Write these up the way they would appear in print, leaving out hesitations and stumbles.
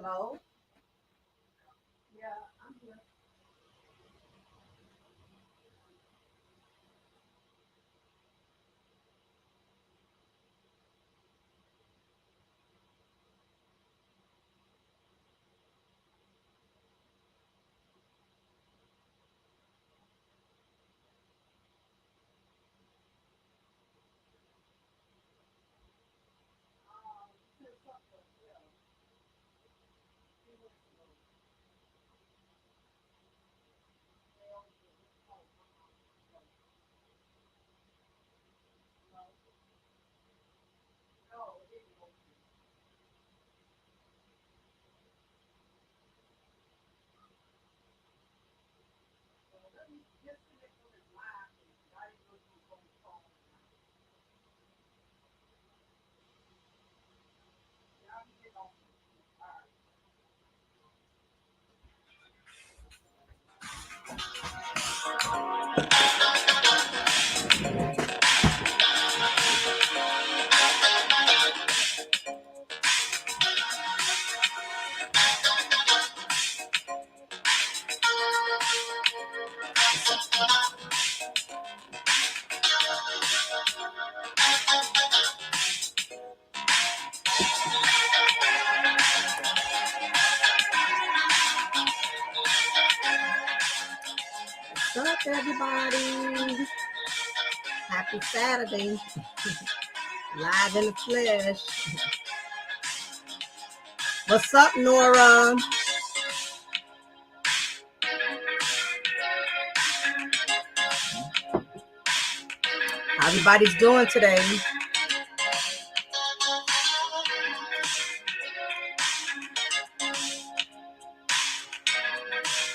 Hello? Yeah, I'm here. What's up, everybody? Happy Saturday. Live in the flesh. What's up, Nora? How everybody's doing today?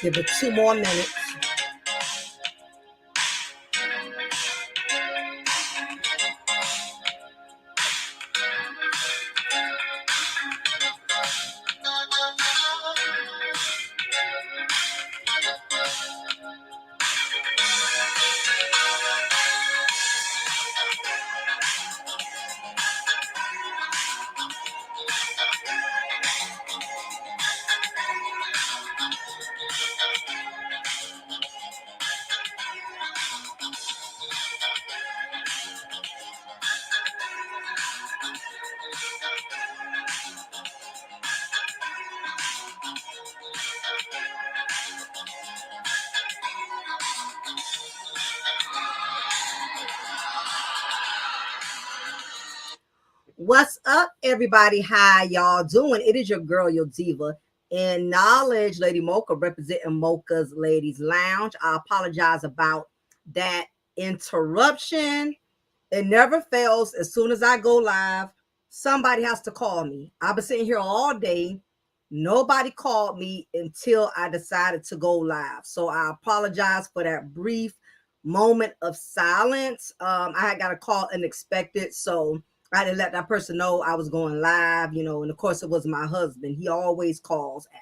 Give it 2 more minutes. What's up, everybody? How y'all doing? It is your girl, your diva, in knowledge, Lady Mocha, representing Mocha's Ladies Lounge. I apologize about that interruption. It never fails. As soon as I go live, somebody has to call me. I've been sitting here all day. Nobody called me until I decided to go live. So I apologize for that brief moment of silence. I had got a call unexpected. So I had to let that person know I was going live, and of course it was my husband. He always calls at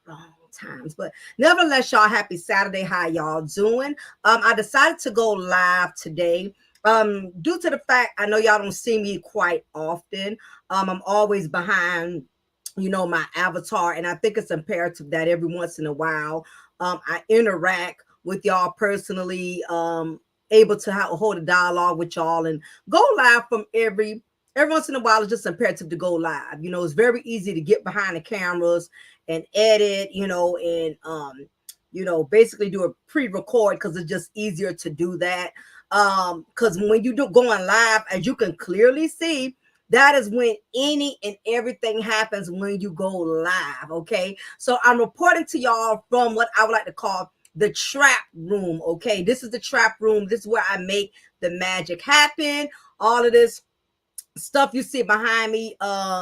the wrong times. But nevertheless, y'all, happy Saturday. How y'all doing? I decided to go live today. Due to the fact I know y'all don't see me quite often. I'm always behind, my avatar, and I think it's imperative that every once in a while I interact with y'all personally, able to hold a dialogue with y'all and go live from every once in a while. It's just imperative to go live. It's very easy to get behind the cameras and edit, and basically do a pre-record because it's just easier to do that. Because when you do going live, as you can clearly see, that is when any and everything happens when you go live. Okay, so I'm reporting to y'all from what I would like to call the trap room. Okay, this is the trap room. This is where I make the magic happen. All of this stuff you see behind me,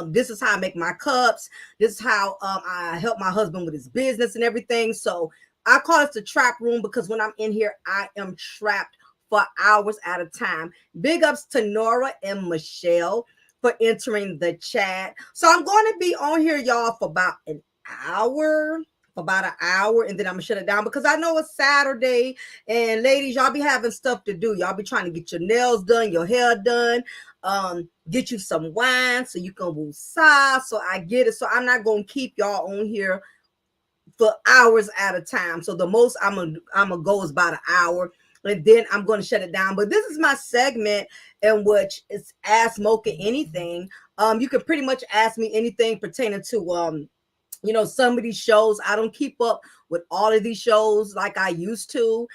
this is how I make my cups. This is how I help my husband with his business and everything. So I call it the trap room because when I'm in here, I am trapped for hours at a time. Big ups to Nora and Michelle for entering the chat. So I'm going to be on here, y'all, for about an hour, for about an hour, and then I'm gonna shut it down because I know it's Saturday, and ladies, y'all be having stuff to do. Y'all be trying to get your nails done, your hair done, get you some wine so you can woosah. So I get it. So I'm not gonna keep y'all on here for hours at a time. So the most I'm gonna go is about an hour, and then I'm gonna shut it down. But this is my segment in which it's Ask Mocha Anything. You can pretty much ask me anything pertaining to some of these shows. I don't keep up with all of these shows like I used to.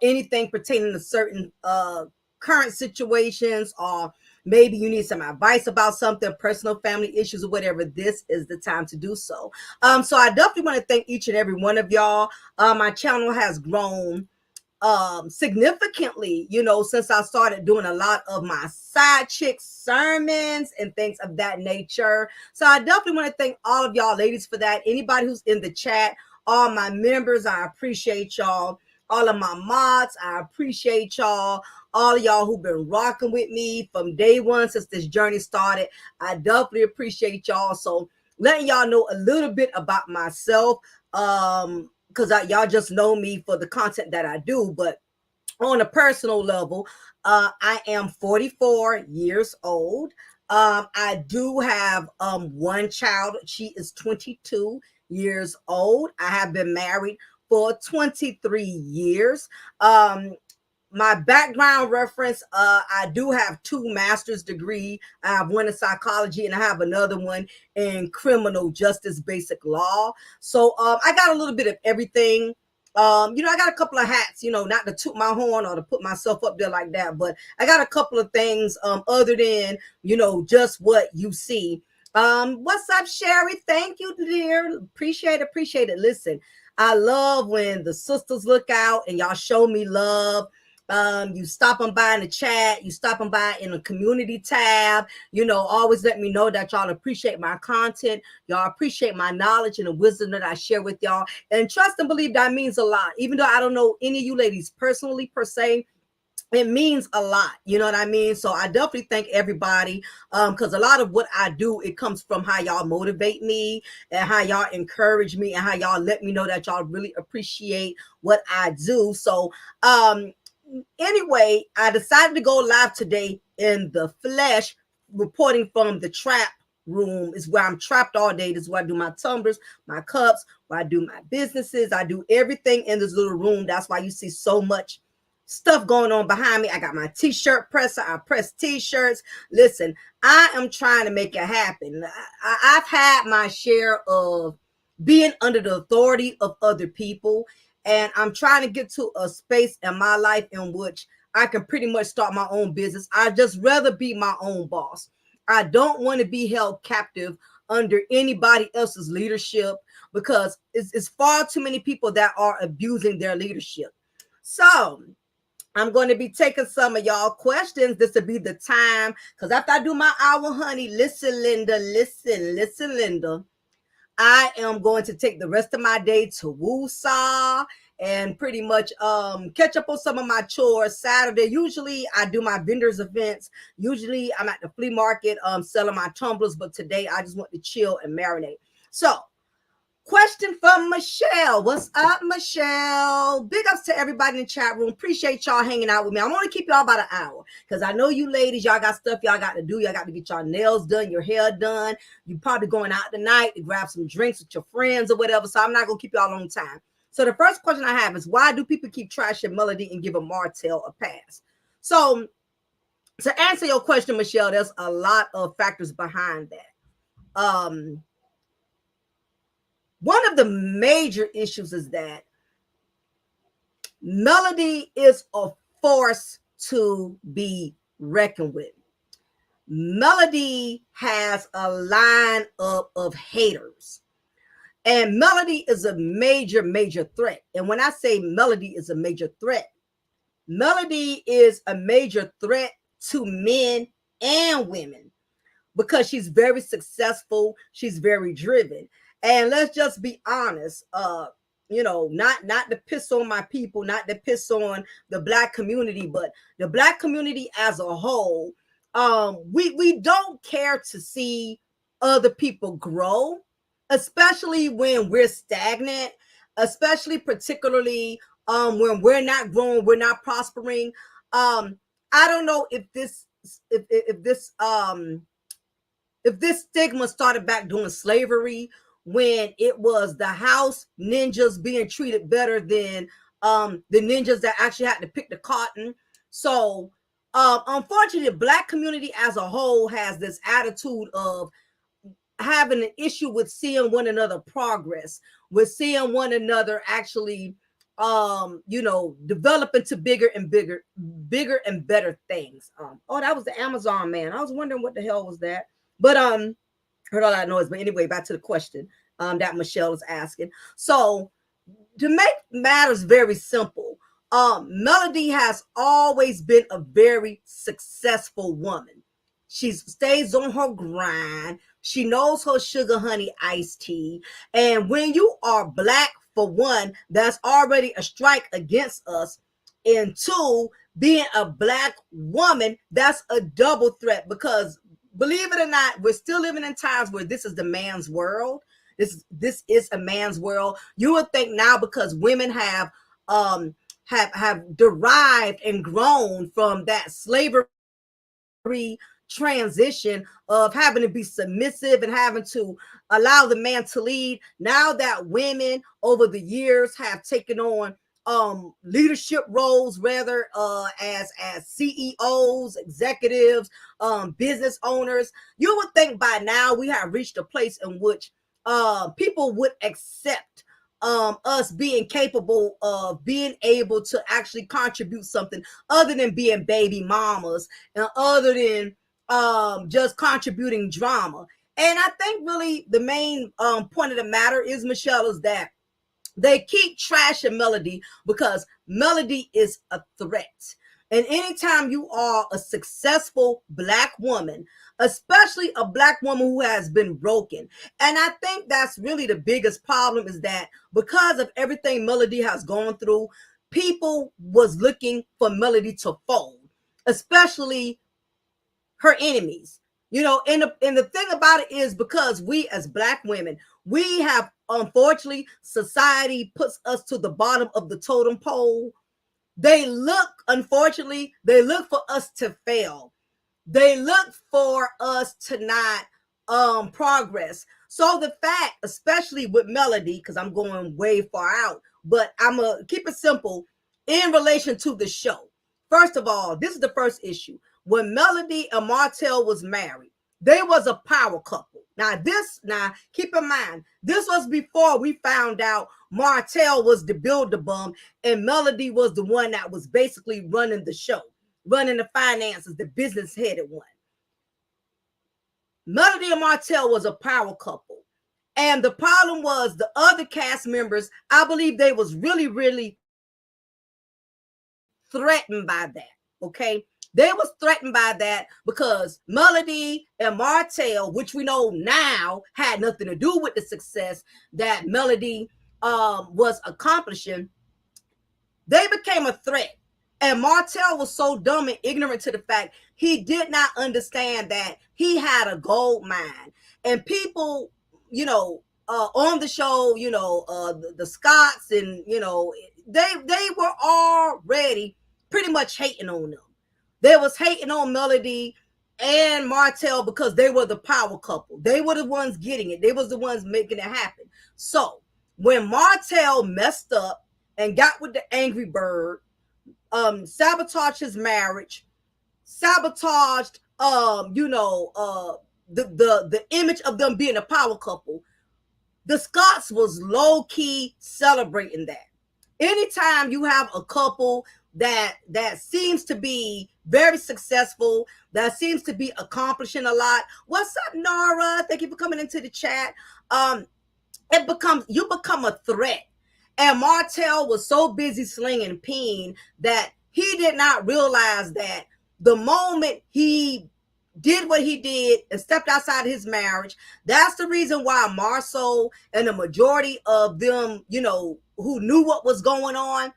Anything pertaining to certain current situations, or maybe you need some advice about something, personal family issues or whatever, this is the time to do so. So I definitely want to thank each and every one of y'all. My channel has grown significantly, since I started doing a lot of my side chick sermons and things of that nature. So I definitely want to thank all of y'all ladies for that. Anybody who's in the chat, all my members, I appreciate y'all. All of my mods, I appreciate y'all. All of y'all who've been rocking with me from day one since this journey started, I definitely appreciate y'all. So letting y'all know a little bit about myself, because y'all just know me for the content that I do. But on a personal level, I am 44 years old. I do have one child. She is 22 years old. I have been married for 23 years. My background reference, I do have 2 master's degree. I have one in psychology and I have another one in criminal justice basic law. So I got a little bit of everything. I got a couple of hats, not to toot my horn or to put myself up there like that, but I got a couple of things other than, just what you see. What's up, Sherry? Thank you, dear. Appreciate it. Listen, I love when the sisters look out and y'all show me love. You stopping by in the chat, you stopping by in the community tab, always let me know that y'all appreciate my content, y'all appreciate my knowledge and the wisdom that I share with y'all, and trust and believe that means a lot. Even though I don't know any of you ladies personally per se, it means a lot, you know what I mean? So I definitely thank everybody, because a lot of what I do, it comes from how y'all motivate me and how y'all encourage me and how y'all let me know that y'all really appreciate what I do. So anyway, I decided to go live today in the flesh, reporting from the trap room. Is where I'm trapped all day. This is where I do my tumblers, my cups, where I do my businesses. I do everything in this little room. That's why you see so much stuff going on behind me. I got my t-shirt presser. I press t-shirts. Listen, I am trying to make it happen. I've had my share of being under the authority of other people, and I'm trying to get to a space in my life in which I can pretty much start my own business. I just rather be my own boss. I don't want to be held captive under anybody else's leadership, because it's far too many people that are abusing their leadership. So I'm going to be taking some of y'all questions. This will be the time, because after I do my hour, honey, listen, Linda, Linda, I am going to take the rest of my day to woosah and pretty much catch up on some of my chores. Saturday, usually I do my vendors events. Usually I'm at the flea market selling my tumblers, but today I just want to chill and marinate. So, question from Michelle. What's up, Michelle? Big ups to everybody in the chat room. Appreciate y'all hanging out with me. I'm going to keep y'all about an hour, because I know you ladies, y'all got stuff y'all got to do. Y'all got to get y'all nails done, your hair done. You probably going out tonight to grab some drinks with your friends or whatever. So I'm not going to keep y'all a long time. So the first question I have is, why do people keep trashing Melody and giving Martell a pass? So to answer your question, Michelle, there's a lot of factors behind that. One of the major issues is that Melody is a force to be reckoned with. Melody has a lineup of haters. And Melody is a major, major threat. And when I say Melody is a major threat, Melody is a major threat to men and women, because she's very successful. She's very driven. And let's just be honest, not to piss on my people, not to piss on the Black community, but the Black community as a whole, we don't care to see other people grow. especially when we're stagnant, especially particularly when we're not growing, we're not prospering. I don't know if this stigma started back during slavery, when it was the house ninjas being treated better than the ninjas that actually had to pick the cotton. So unfortunately, the black community as a whole has this attitude of having an issue with seeing one another progress, with seeing one another actually develop into bigger and better things. Oh, that was the Amazon man. I was wondering what the hell was that. But heard all that noise. But anyway, back to the question that Michelle is asking. So to make matters very simple, Melody has always been a very successful woman. She stays on her grind. She knows her sugar honey iced tea. And when you are black, for one, that's already a strike against us. And two, being a black woman, that's a double threat, because believe it or not, we're still living in times where this is the man's world. This is a man's world. You would think now, because women have derived and grown from that slavery transition of having to be submissive and having to allow the man to lead. Now that women over the years have taken on leadership roles, rather as CEOs, executives, business owners, you would think by now we have reached a place in which people would accept us being capable of being able to actually contribute something other than being baby mamas and other than just contributing drama. And I think really the main point of the matter is, Michelle, is that they keep trashing Melody because Melody is a threat. And anytime you are a successful black woman, especially a black woman who has been broken, and I think that's really the biggest problem, is that because of everything Melody has gone through, people was looking for Melody to fold, especially her enemies. And the thing about it is, because we as black women, we have, unfortunately, society puts us to the bottom of the totem pole. Unfortunately, they look for us to fail. They look for us to not progress. So the fact, especially with Melody, because I'm going way far out, but I'm going to keep it simple in relation to the show. First of all, this is the first issue. When Melody and Martell was married, they was a power couple. Now keep in mind, this was before we found out Martell was the build-a-bum and Melody was the one that was basically running the show, running the finances, the business-headed one. Melody and Martell was a power couple. And the problem was the other cast members, I believe they was really, really threatened by that, okay? They was threatened by that because Melody and Martell, which we know now had nothing to do with the success that Melody was accomplishing, they became a threat. And Martell was so dumb and ignorant to the fact he did not understand that he had a gold mine. And people, on the show, the Scotts, and they were already pretty much hating on them. They was hating on Melody and Martell because they were the power couple. They were the ones getting it. They was the ones making it happen. So when Martell messed up and got with the Angry Bird, sabotaged his marriage, sabotaged the image of them being a power couple, the Scotts was low-key celebrating that. Anytime you have a couple that seems to be very successful, that seems to be accomplishing a lot. What's up, Nora? Thank you for coming into the chat. You become a threat. And Martell was so busy slinging peen that he did not realize that the moment he did what he did and stepped outside his marriage, that's the reason why Marceau and the majority of them, who knew what was going on,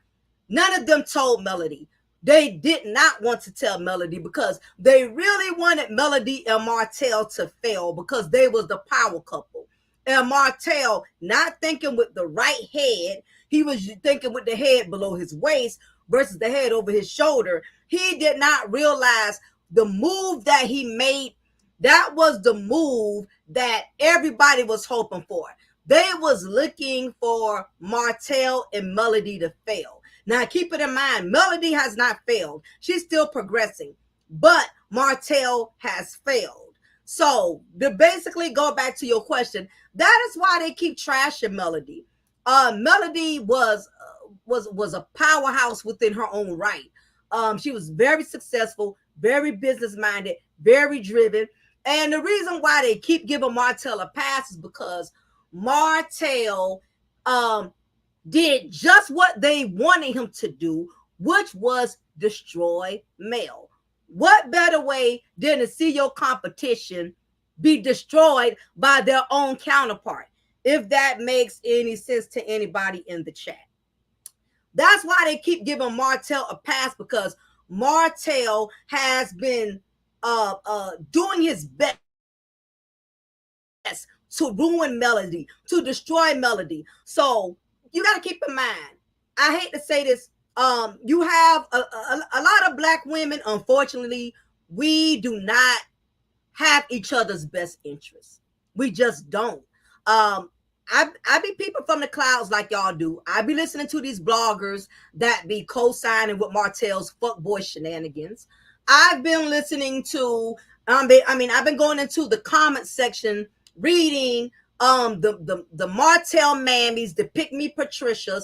none of them told Melody. They did not want to tell Melody because they really wanted Melody and Martell to fail because they was the power couple. And Martell, not thinking with the right head, he was thinking with the head below his waist versus the head over his shoulder. He did not realize the move that he made. That was the move that everybody was hoping for. They was looking for Martell and Melody to fail. Now, keep it in mind, Melody has not failed. She's still progressing, but Martell has failed. So, to basically go back to your question, that is why they keep trashing Melody. Melody was a powerhouse within her own right. She was very successful, very business minded, very driven. And the reason why they keep giving Martell a pass is because Martell did just what they wanted him to do, which was destroy Mel. What better way than to see your competition be destroyed by their own counterpart? If that makes any sense to anybody in the chat. That's why they keep giving Martell a pass, because Martell has been doing his best to ruin Melody, to destroy Melody. So you got to keep in mind, I hate to say this, you have a lot of black women, unfortunately, we do not have each other's best interests. We just don't. I be peeping from the clouds like y'all do. I be listening to these bloggers that be co-signing with Martell's fuckboy shenanigans. I've been listening to, I've been going into the comment section, reading the Martell mammies, the pick me Patricias.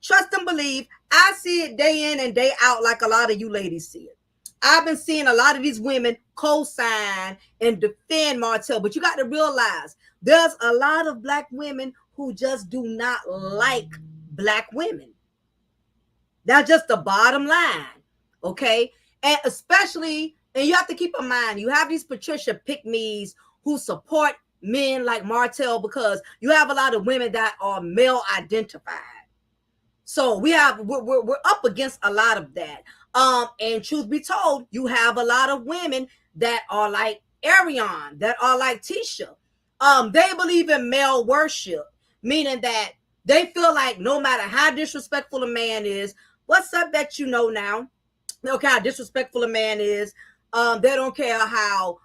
Trust and believe, I see it day in and day out like a lot of you ladies see it. I've been seeing a lot of these women co-sign and defend Martell, but you got to realize there's a lot of black women who just do not like black women. That's just the bottom line, okay? And especially, and you have to keep in mind, you have these Patricia pick-me's who support men like Martell, because you have a lot of women that are male identified. So we're up against a lot of that. And truth be told, you have a lot of women that are like Ariane, that are like Tisha. They believe in male worship, meaning that they feel like no matter how disrespectful a man is, what's up that you know now? They don't care how disrespectful a man is. They don't care how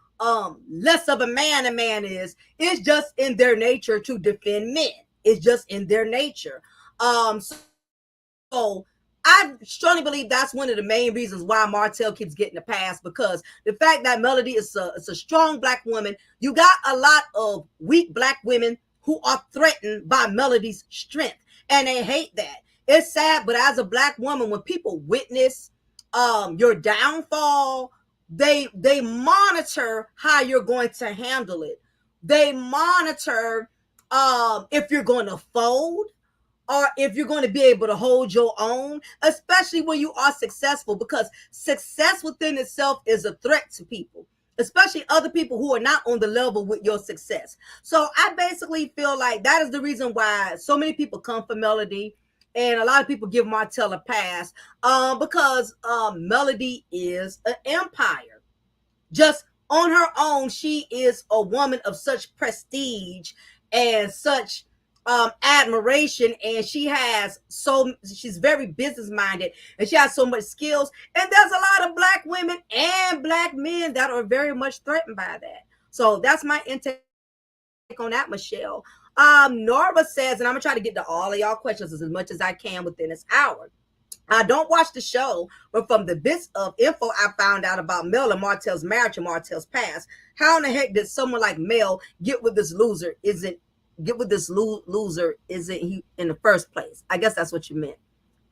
less of a man is. It's just in their nature to defend men. It's just in their nature. So I strongly believe that's one of the main reasons why Martell keeps getting the pass, because the fact that Melody is a strong black woman, you got a lot of weak black women who are threatened by Melody's strength, and they hate that. It's sad, but as a black woman, when people witness your downfall, they monitor how you're going to handle it. They monitor if you're going to fold, or if you're going to be able to hold your own, especially when you are successful, because success within itself is a threat to people, especially other people who are not on the level with your success. So I basically feel like that is the reason why so many people come for Melody, and a lot of people give Martell a pass, because Melody is an empire. Just on her own, she is a woman of such prestige and such admiration, and she's very business minded, and she has so much skills, and there's a lot of black women and black men that are very much threatened by that. So that's my intake on that, Michelle. Norva says, and I'm gonna try to get to all of y'all questions as much as I can within this hour. I don't watch the show, but from the bits of info I found out about Mel and Martell's marriage and Martell's past, how in the heck did someone like Mel get with this loser? Isn't he in the first place? I guess that's what you meant.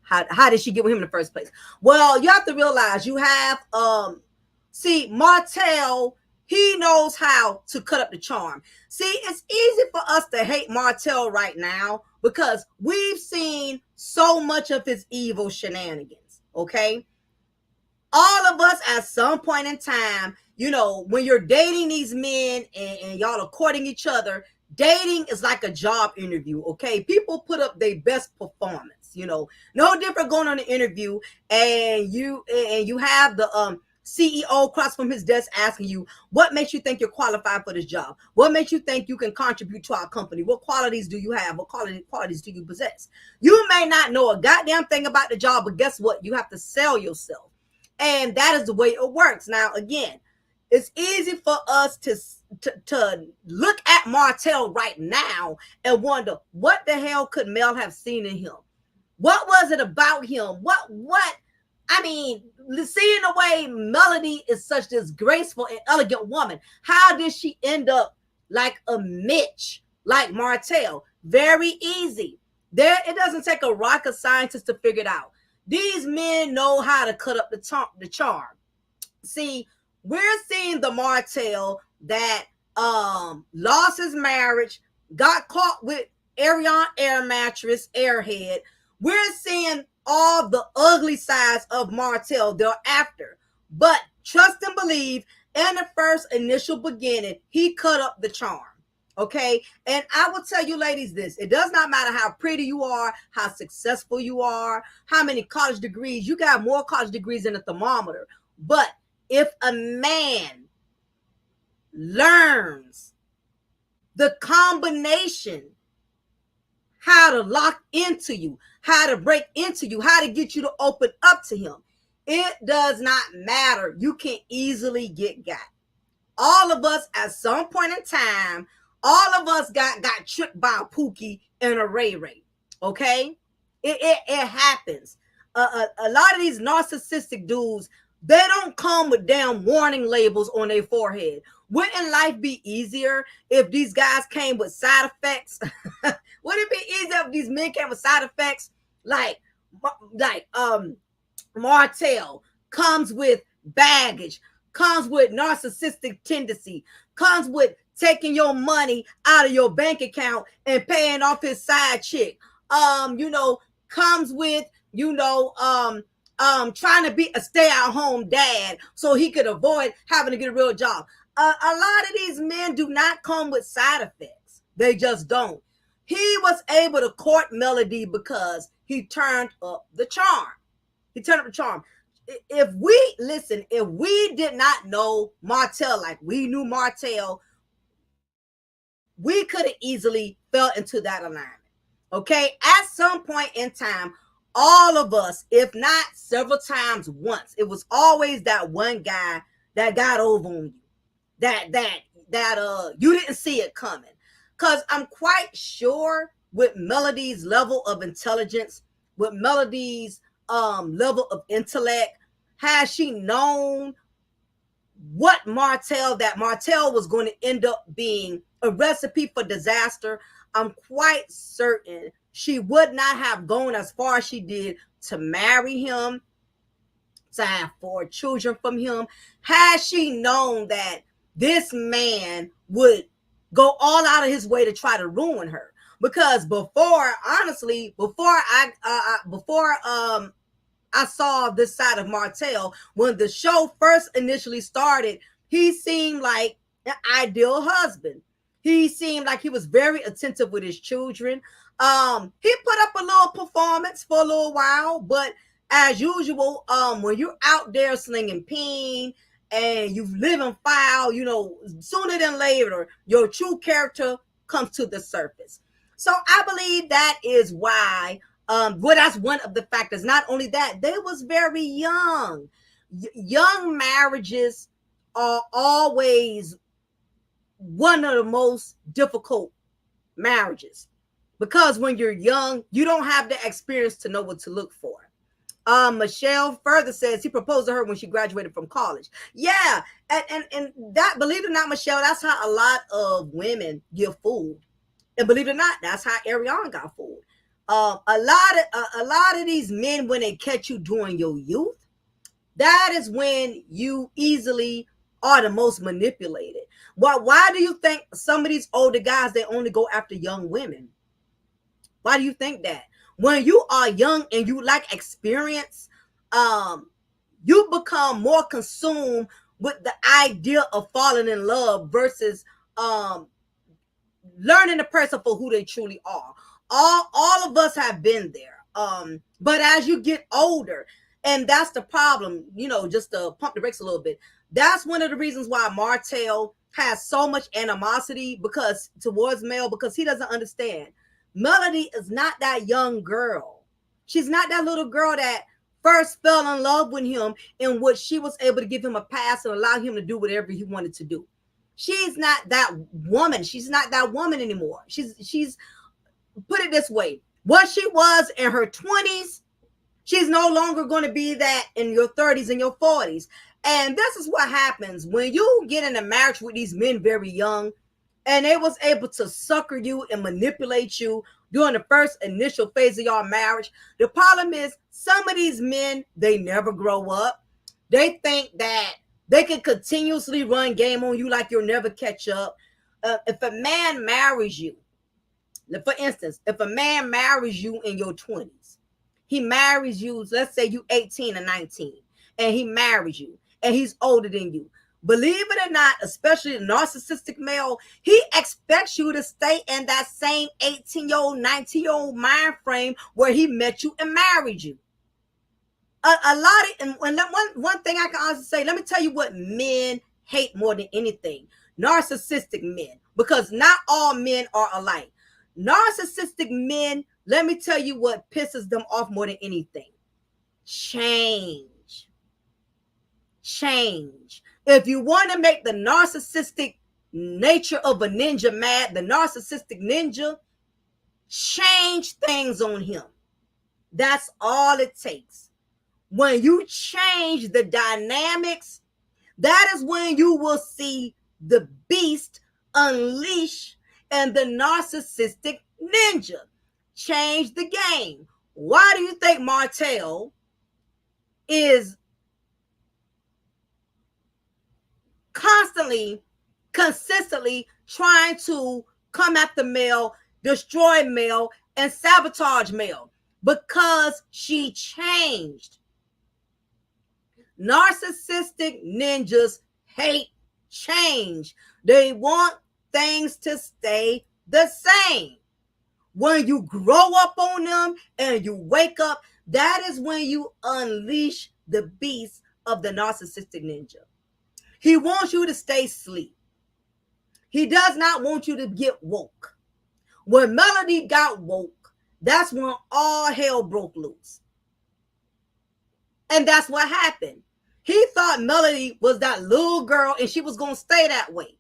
How did she get with him in the first place? Well, you have to realize you have Martell, he knows how to cut up the charm. See, it's easy for us to hate Martell right now because we've seen so much of his evil shenanigans, okay? All of us at some point in time, when you're dating these men and y'all are courting each other, dating is like a job interview, okay? People put up their best performance, no different going on an interview, and you have the CEO across from his desk asking you, what makes you think you're qualified for this job? What makes you think you can contribute to our company? What qualities do you have? What qualities do you possess? You may not know a goddamn thing about the job, but guess what? You have to sell yourself. And that is the way it works. Now, again, it's easy for us to look at Martell right now and wonder, what the hell could Mel have seen in him? What was it about him? What? I mean, seeing the way Melody is such this graceful and elegant woman, how did she end up like a Mitch, like Martell? Very easy. It doesn't take a rocket scientist to figure it out. These men know how to cut up the charm. See, we're seeing the Martell that lost his marriage, got caught with Arion air mattress, airhead. We're seeing all the ugly sides of Martell thereafter. But trust and believe, in the first initial beginning, he cut up the charm. Okay. And I will tell you ladies this, it does not matter how pretty you are, how successful you are, how many college degrees, you got more college degrees than a thermometer. But if a man learns the combination, how to lock into you, how to break into you, how to get you to open up to him, it does not matter. You can easily get got. All of us at some point in time, all of us got tricked by a Pookie and a Ray Ray. Okay? It happens. A lot of these narcissistic dudes, they don't come with damn warning labels on their forehead. Wouldn't life be easier if these guys came with side effects? Would it be easier if these men came with side effects? Like Martell comes with baggage, comes with narcissistic tendency, comes with taking your money out of your bank account and paying off his side chick. Comes with, trying to be a stay-at-home dad so he could avoid having to get a real job. A lot of these men do not come with side effects. They just don't. He was able to court Melody because he turned up the charm. He turned up the charm. If we did not know Martell like we knew Martell, we could have easily fell into that alignment. Okay? At some point in time, all of us, if not several times once, it was always that one guy that got over on you. That you didn't see it coming. Because I'm quite sure with Melody's level of intelligence, with Melody's level of intellect, has she known what Martell was going to end up being a recipe for disaster, I'm quite certain she would not have gone as far as she did to marry him, to have 4 children from him, had she known that this man would go all out of his way to try to ruin her. Because before I saw this side of Martell, when the show first initially started, he seemed like an ideal husband. He seemed like he was very attentive with his children. He put up a little performance for a little while, but as usual, when you're out there slinging peen and you live in file, sooner than later, your true character comes to the surface. So I believe that is why, that's one of the factors. Not only that, they was very young. Young marriages are always one of the most difficult marriages, because when you're young, you don't have the experience to know what to look for. Michelle further says he proposed to her when she graduated from college. Yeah, and that, believe it or not, Michelle, that's how a lot of women get fooled. And believe it or not, that's how Ariana got fooled. A lot of these men, when they catch you during your youth, that is when you easily are the most manipulated. Why do you think some of these older guys, they only go after young women? Why do you think that? When you are young and you lack experience, you become more consumed with the idea of falling in love versus learning the person for who they truly are. All of us have been there. But as you get older, And that's the problem, just to pump the brakes a little bit. That's one of the reasons why Martell has so much animosity because towards Mel, because he doesn't understand. Melody is not that young girl. She's not that little girl that first fell in love with him in which she was able to give him a pass and allow him to do whatever he wanted to do. She's not that woman. She's not that woman anymore. She's put it this way. What she was in her 20s, she's no longer going to be that in your 30s and your 40s. And this is what happens when you get in a marriage with these men very young and they was able to sucker you and manipulate you during the first initial phase of your marriage. The problem is some of these men, they never grow up. They think that they can continuously run game on you like you'll never catch up. If a man marries you, for instance, if a man marries you in your 20s, he marries you, let's say you 18 or 19, and he marries you, and he's older than you. Believe it or not, especially a narcissistic male, he expects you to stay in that same 18-year-old, 19-year-old mind frame where he met you and married you. A lot of, and one thing I can honestly say, let me tell you what men hate more than anything. Narcissistic men, because not all men are alike. Narcissistic men, let me tell you what pisses them off more than anything. Change. If you want to make the narcissistic nature of a ninja mad, the narcissistic ninja, change things on him. That's all it takes. When you change the dynamics, that is when you will see the beast unleash and the narcissistic ninja. Change the game. Why do you think Martell is consistently trying to come after Mel, destroy Mel, and sabotage Mel? Because she changed. Narcissistic ninjas hate change. They want things to stay the same. When you grow up on them and you wake up, that is when you unleash the beast of the narcissistic ninja. He wants you to stay asleep. He does not want you to get woke. When Melody got woke, that's when all hell broke loose. And that's what happened. He thought Melody was that little girl and she was going to stay that way.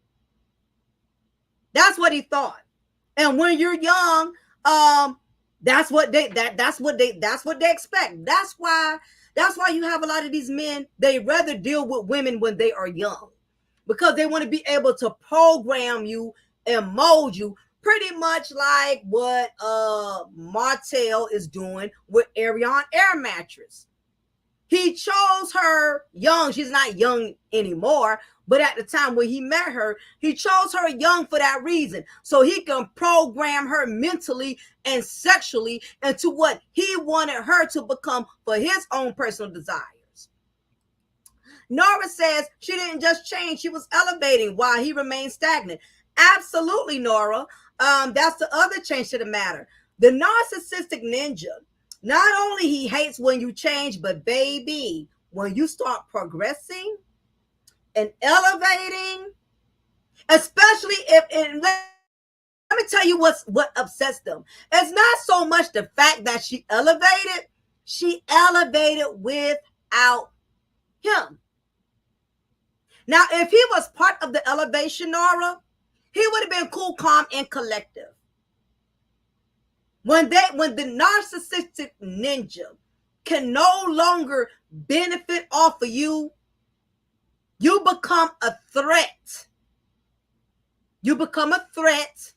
That's what he thought. And when you're young, that's what they expect. That's why you have a lot of these men, they rather deal with women when they are young, because they want to be able to program you and mold you, pretty much like what Martell is doing with Ariane Air Mattress. He chose her young. She's not young anymore, but at the time when he met her, he chose her young for that reason. So he can program her mentally and sexually into what he wanted her to become for his own personal desires. Nora says she didn't just change, she was elevating while he remained stagnant. Absolutely, Nora. That's the other change to the matter. The narcissistic ninja, not only he hates when you change, but baby, when you start progressing and elevating, especially if, and let me tell you what upsets them. It's not so much the fact that she elevated without him. Now, if he was part of the elevation, Nora, he would have been cool, calm, and collective. When the narcissistic ninja can no longer benefit off of you, you become a threat. You become a threat.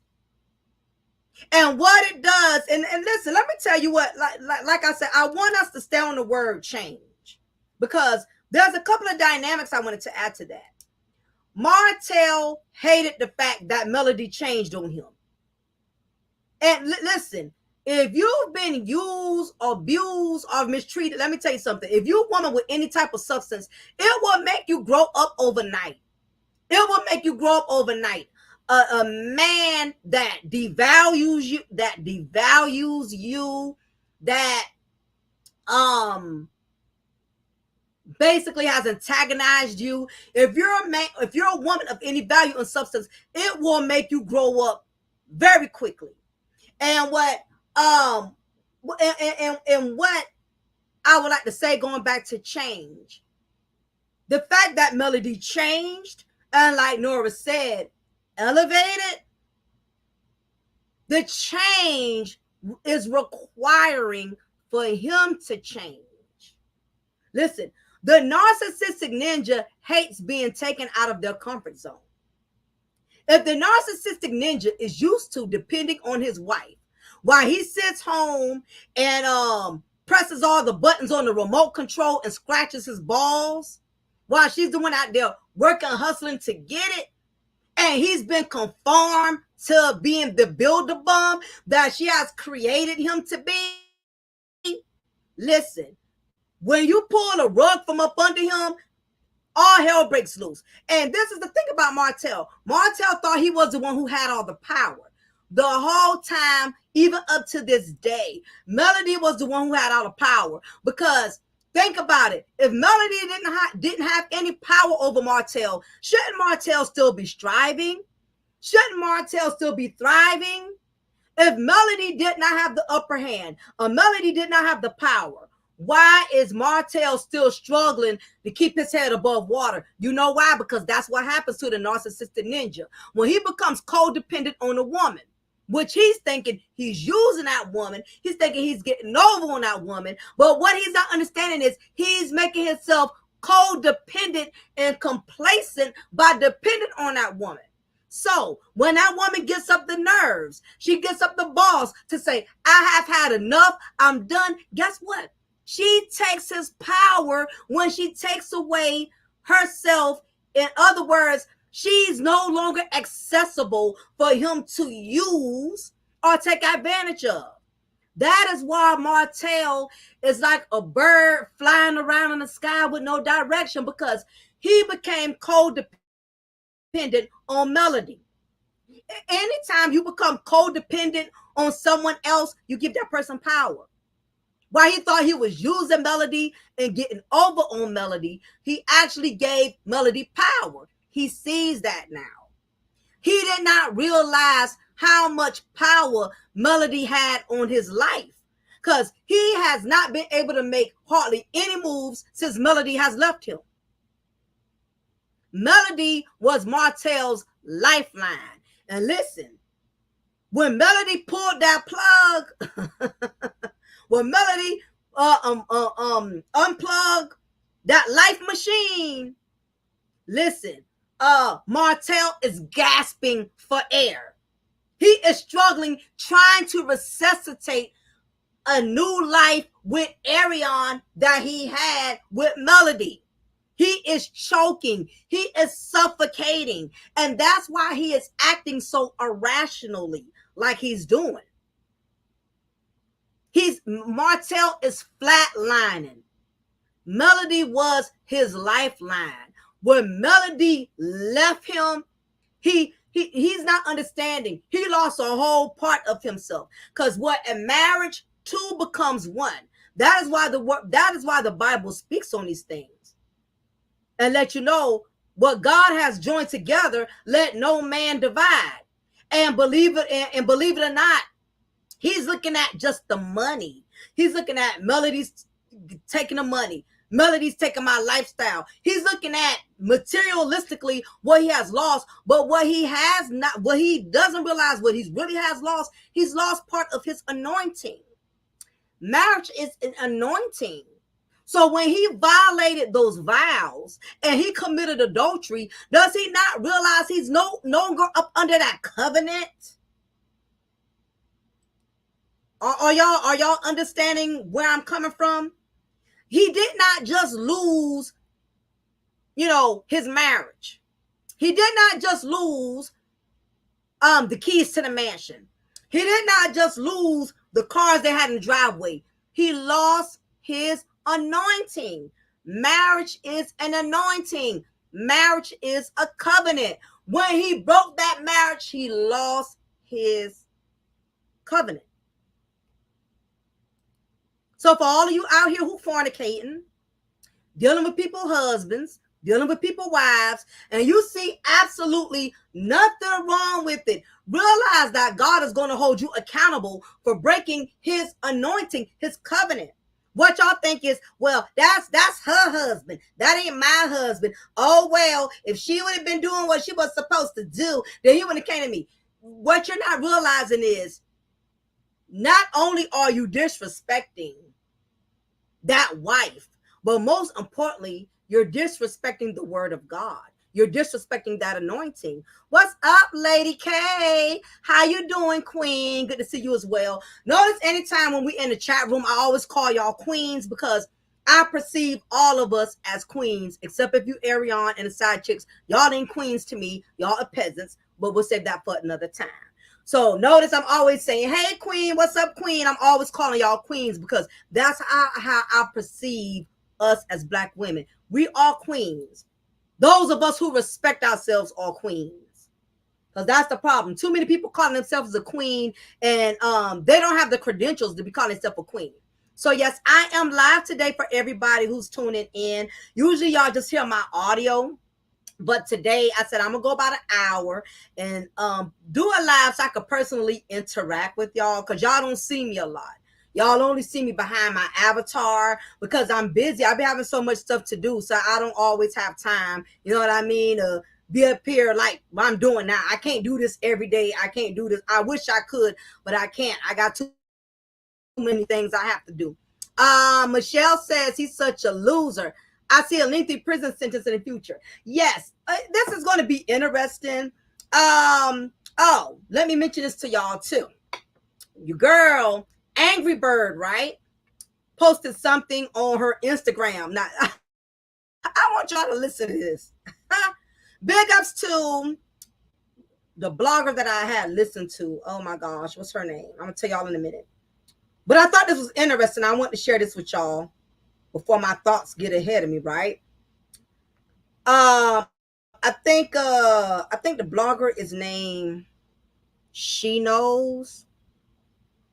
And what it does, and listen, let me tell you what, like I said, I want us to stay on the word change, because there's a couple of dynamics I wanted to add to that. Martell hated the fact that Melody changed on him. And listen, if you've been used, abused, or mistreated, let me tell you something. If you're a woman with any type of substance, it will make you grow up overnight. It will make you grow up overnight. A man that devalues you, that basically has antagonized you, if you're a man, if you're a woman of any value and substance, it will make you grow up very quickly. And what I would like to say, going back to change, the fact that Melody changed, and like Nora said, elevated, the change is requiring for him to change. Listen, the narcissistic ninja hates being taken out of their comfort zone. If the narcissistic ninja is used to depending on his wife while he sits home and presses all the buttons on the remote control and scratches his balls while she's the one out there working, hustling to get it, and he's been conformed to being the builder bum that she has created him to be, listen, when you pull a rug from up under him, all hell breaks loose. And this is the thing about Martell. Martell thought he was the one who had all the power. The whole time, even up to this day, Melody was the one who had all the power. Because think about it. If Melody didn't have any power over Martell, shouldn't Martell still be striving? Shouldn't Martell still be thriving? If Melody did not have the upper hand, or Melody did not have the power, why is Martell still struggling to keep his head above water? You know why? Because that's what happens to the narcissistic ninja. When he becomes codependent on a woman, which he's thinking he's using that woman, he's thinking he's getting over on that woman, but what he's not understanding is he's making himself codependent and complacent by depending on that woman. So when that woman gets up the nerves, she gets up the balls to say, I have had enough, I'm done, guess what? She takes his power when she takes away herself. In other words, she's no longer accessible for him to use or take advantage of. That is why Martell is like a bird flying around in the sky with no direction, because he became codependent on Melody. Anytime you become codependent on someone else, you give that person power. While he thought he was using Melody and getting over on Melody, he actually gave Melody power. He sees that now. He did not realize how much power Melody had on his life, because he has not been able to make hardly any moves since Melody has left him. Melody was Martell's lifeline. And listen, when Melody pulled that plug, when Melody unplugged that life machine, listen, Martell is gasping for air. He is struggling, trying to resuscitate a new life with Arion that he had with Melody. He is choking. He is suffocating. And that's why he is acting so irrationally like he's doing. Martell is flatlining. Melody was his lifeline. When Melody left him, he's not understanding. He lost a whole part of himself. Because what in marriage, two becomes one. That is why the Bible speaks on these things. And let you know what God has joined together, let no man divide. And believe it or not, he's looking at just the money. He's looking at Melody's taking the money. Melody's taking my lifestyle. He's looking at materialistically what he has lost, but what he has not, what he doesn't realize, what he really has lost, he's lost part of his anointing. Marriage is an anointing. So when he violated those vows and he committed adultery, does he not realize he's no longer up under that covenant? Are y'all understanding where I'm coming from? He did not just lose, his marriage. He did not just lose the keys to the mansion. He did not just lose the cars they had in the driveway. He lost his anointing. Marriage is an anointing. Marriage is a covenant. When he broke that marriage, he lost his covenant. So for all of you out here who fornicating, dealing with people husbands, dealing with people wives, and you see absolutely nothing wrong with it. Realize that God is going to hold you accountable for breaking his anointing, his covenant. What y'all think is, well, that's her husband. That ain't my husband. Oh, well, if she would have been doing what she was supposed to do, then he would have came to me. What you're not realizing is not only are you disrespecting that wife, but most importantly, you're disrespecting the word of God. You're disrespecting that anointing. What's up, Lady K? How you doing, Queen? Good to see you as well. Notice anytime when we in the chat room, I always call y'all queens because I perceive all of us as queens, except if you Arion and the side chicks. Y'all ain't queens to me. Y'all are peasants, but we'll save that for another time. So notice I'm always saying, hey, queen, what's up, queen? I'm always calling y'all queens because that's how I perceive us as Black women. We are queens. Those of us who respect ourselves are queens. Because that's the problem. Too many people calling themselves a queen and they don't have the credentials to be calling themselves a queen. So yes, I am live today for everybody who's tuning in. Usually y'all just hear my audio. But today I said I'm gonna go about an hour and do a live so I could personally interact with y'all because y'all don't see me a lot. Y'all only see me behind my avatar because I'm busy. I've been having so much stuff to do, so I don't always have time. You know what I mean? Be up here like what I'm doing now. I can't do this every day. I can't do this. I wish I could, but I can't. I got too many things I have to do. Michelle says he's such a loser. I see a lengthy prison sentence in the future. Yes, this is going to be interesting. Oh, let me mention this to y'all too. Your girl, Angry Bird, right? Posted something on her Instagram. Now, I want y'all to listen to this. Big ups to the blogger that I had listened to. Oh my gosh, what's her name? I'm going to tell y'all in a minute. But I thought this was interesting. I want to share this with y'all before my thoughts get ahead of me, right? I think the blogger is named She Knows.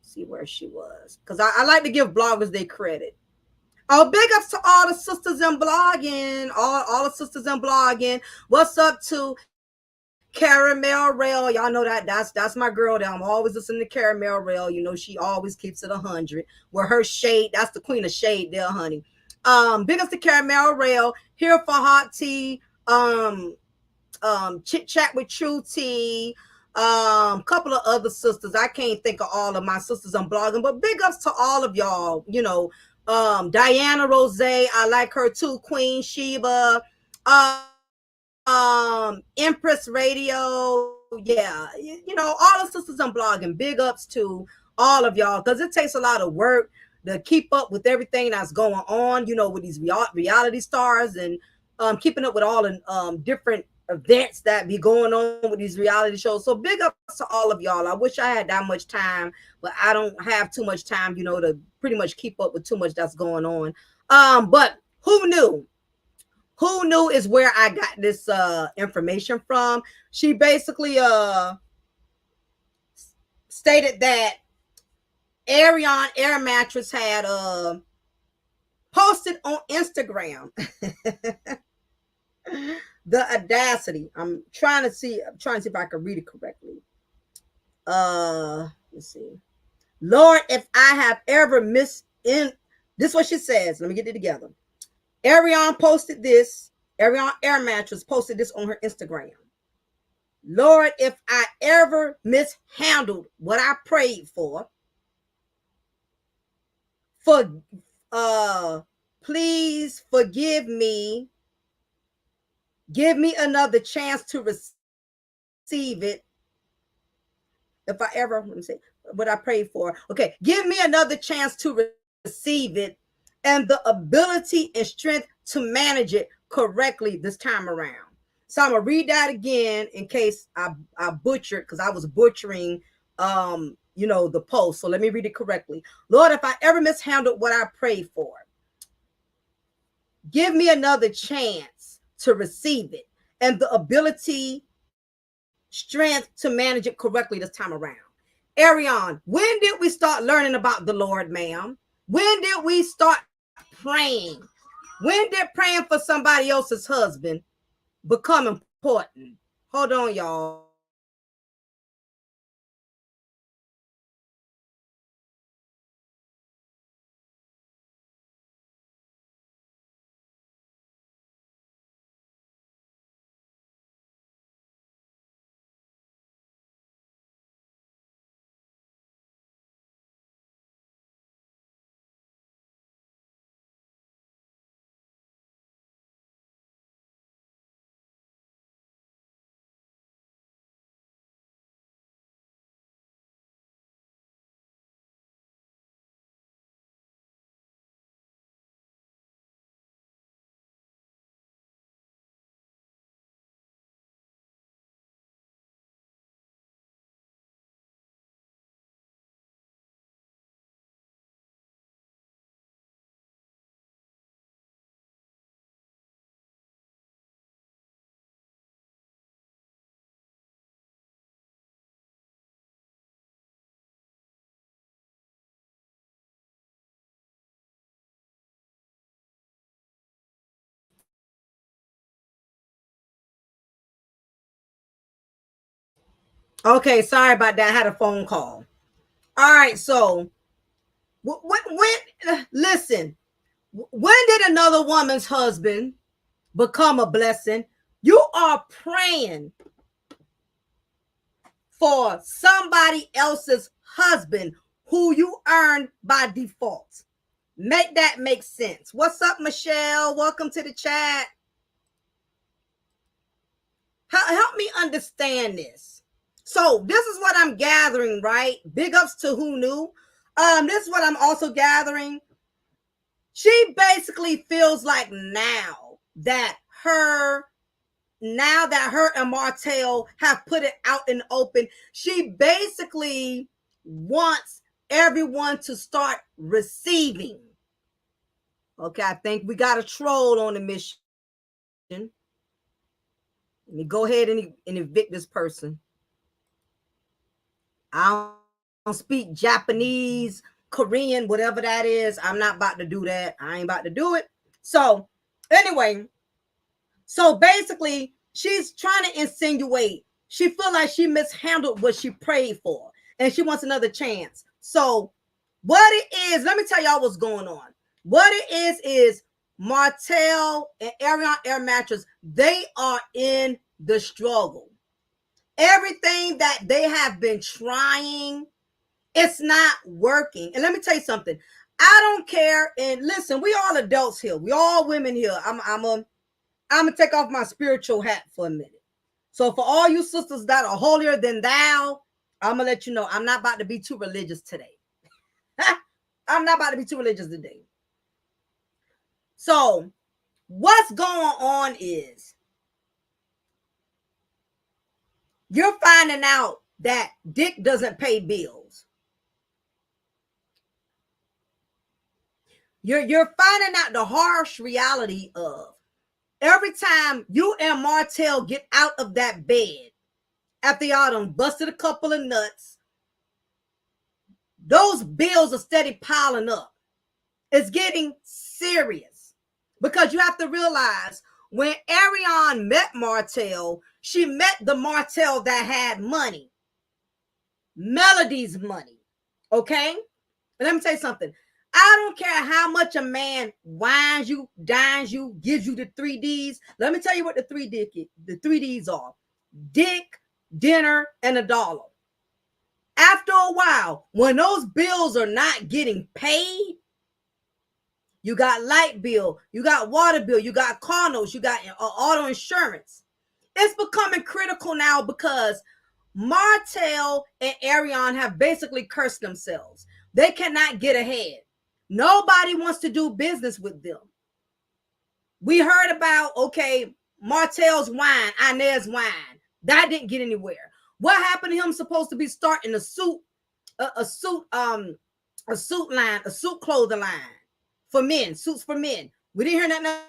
Let's see where she was. Because I like to give bloggers their credit. Oh, big ups to all the sisters in blogging. All the sisters in blogging. What's up to Caramel Rail? Y'all know that's my girl there. I'm always listening to Caramel Rail. You know, she always keeps it 100. With her shade, that's the queen of shade there, honey. Big ups to Caramel Rail. Here for hot tea. Chit Chat with True Tea. Couple of other sisters. I can't think of all of my sisters on blogging, but big ups to all of y'all. You know, Diana Rose, I like her too. Queen Sheba. Empress Radio. Yeah, you know, all the sisters on blogging. Big ups to all of y'all because it takes a lot of work to keep up with everything that's going on, you know, with these reality stars and keeping up with all the different events that be going on with these reality shows. So big ups to all of y'all. I wish I had that much time, but I don't have too much time, you know, to pretty much keep up with too much that's going on. But who knew? Who knew is where I got this information from. She basically stated that Arion Air Mattress had posted on Instagram. The audacity. I'm trying to see if I can read it correctly. Let's see. Lord, if I have ever missed in this is what she says. Let me get it together. Arion posted this. Arion Air Mattress posted this on her Instagram. Lord, if I ever mishandled what I prayed for please forgive me. Give me another chance to receive it. If I ever, let me see what I prayed for. Okay, give me another chance to receive it and the ability and strength to manage it correctly this time around. So I'm gonna read that again in case I butchered, because I was butchering you know, the post. So let me read it correctly. Lord, if I ever mishandled what I prayed for, give me another chance to receive it and the ability, strength to manage it correctly this time around. Arion, when did we start learning about the Lord, ma'am? When did we start praying? When did praying for somebody else's husband become important? Hold on, y'all. Okay, sorry about that. I had a phone call. All right, so listen, when did another woman's husband become a blessing? You are praying for somebody else's husband who you earned by default. Make that make sense. What's up, Michelle? Welcome to the chat. Help me understand this. So this is what I'm gathering, right? Big ups to who knew. This is what I'm also gathering. She basically feels like now that her and Martell have put it out in the open, she basically wants everyone to start receiving. Okay, I think we got a troll on the mission. Let me go ahead and evict this person. I don't speak Japanese, Korean, whatever that is. I'm not about to do that. I ain't about to do it. So anyway, so basically she's trying to insinuate she feel like she mishandled what she prayed for and she wants another chance. So what it is, let me tell y'all what's going on. What it is Martell and Ariane Air Mattress, they are in the struggle. Everything that they have been trying, it's not working. And let me tell you something. I don't care. And listen, we all adults here. We all women here. I'm gonna take off my spiritual hat for a minute. So for all you sisters that are holier than thou, I'm gonna let you know I'm not about to be too religious today. I'm not about to be too religious today. So what's going on is you're finding out that dick doesn't pay bills. You're finding out the harsh reality of every time you and Martell get out of that bed after y'all done busted a couple of nuts, those bills are steady piling up. It's getting serious because you have to realize when Ariane met Martell, she met the Martell that had money, Melody's money. Okay? And let me tell you something. I don't care how much a man wines you, dines you, gives you the 3Ds. Let me tell you what the 3Ds are. Dick, dinner, and a dollar. After a while, when those bills are not getting paid, you got light bill, you got water bill, you got car notes, you got auto insurance. It's becoming critical now because Martell and Ariane have basically cursed themselves. They cannot get ahead. Nobody wants to do business with them. We heard about, okay, Martell's wine, Inez wine. That didn't get anywhere. What happened to him supposed to be starting a suit line, a suit clothing line for men, suits for men. We didn't hear nothing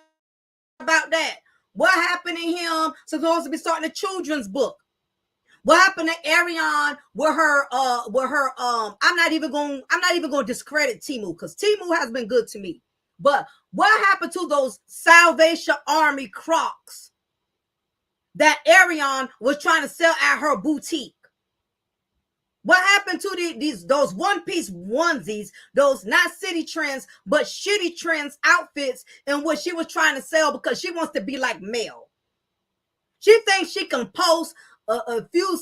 about that. What happened to him supposed to be starting a children's book? What happened to Ariane with her I'm not even going to discredit Temu because Temu has been good to me. But what happened to those Salvation Army Crocs that Ariane was trying to sell at her boutique? What happened to those one-piece onesies, those not city trends, but shitty trends outfits, and what she was trying to sell because she wants to be like Mel? She thinks she can post a few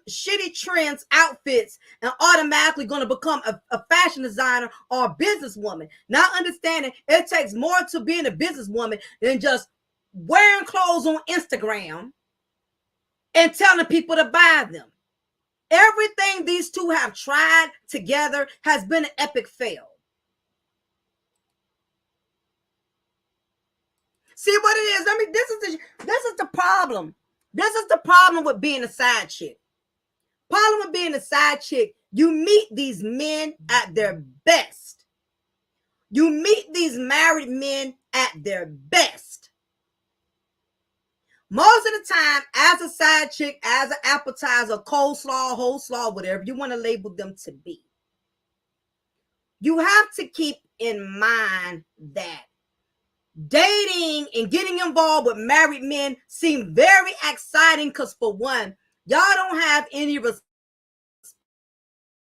shitty trends outfits and automatically going to become a fashion designer or a businesswoman. Not understanding it takes more to being a businesswoman than just wearing clothes on Instagram and telling people to buy them. Everything these two have tried together has been an epic fail. See what it is? I mean, this is the problem. This is the problem with being a side chick. Problem with being a side chick, you meet these men at their best. You meet these married men at their best. Most of the time, as a side chick, as an appetizer, coleslaw, whole slaw, whatever you want to label them to be, you have to keep in mind that dating and getting involved with married men seem very exciting because, for one, y'all don't have any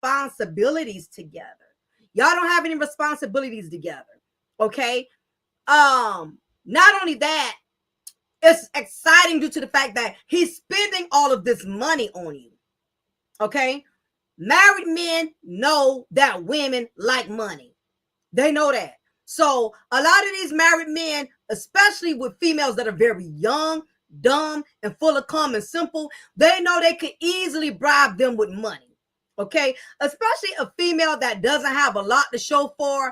responsibilities together. Y'all don't have any responsibilities together. Okay? Not only that, it's exciting due to the fact that he's spending all of this money on you. Okay? Married men know that women like money. They know that. So a lot of these married men, especially with females that are very young, dumb, and full of cum and simple, they know they could easily bribe them with money. Okay? Especially a female that doesn't have a lot to show for.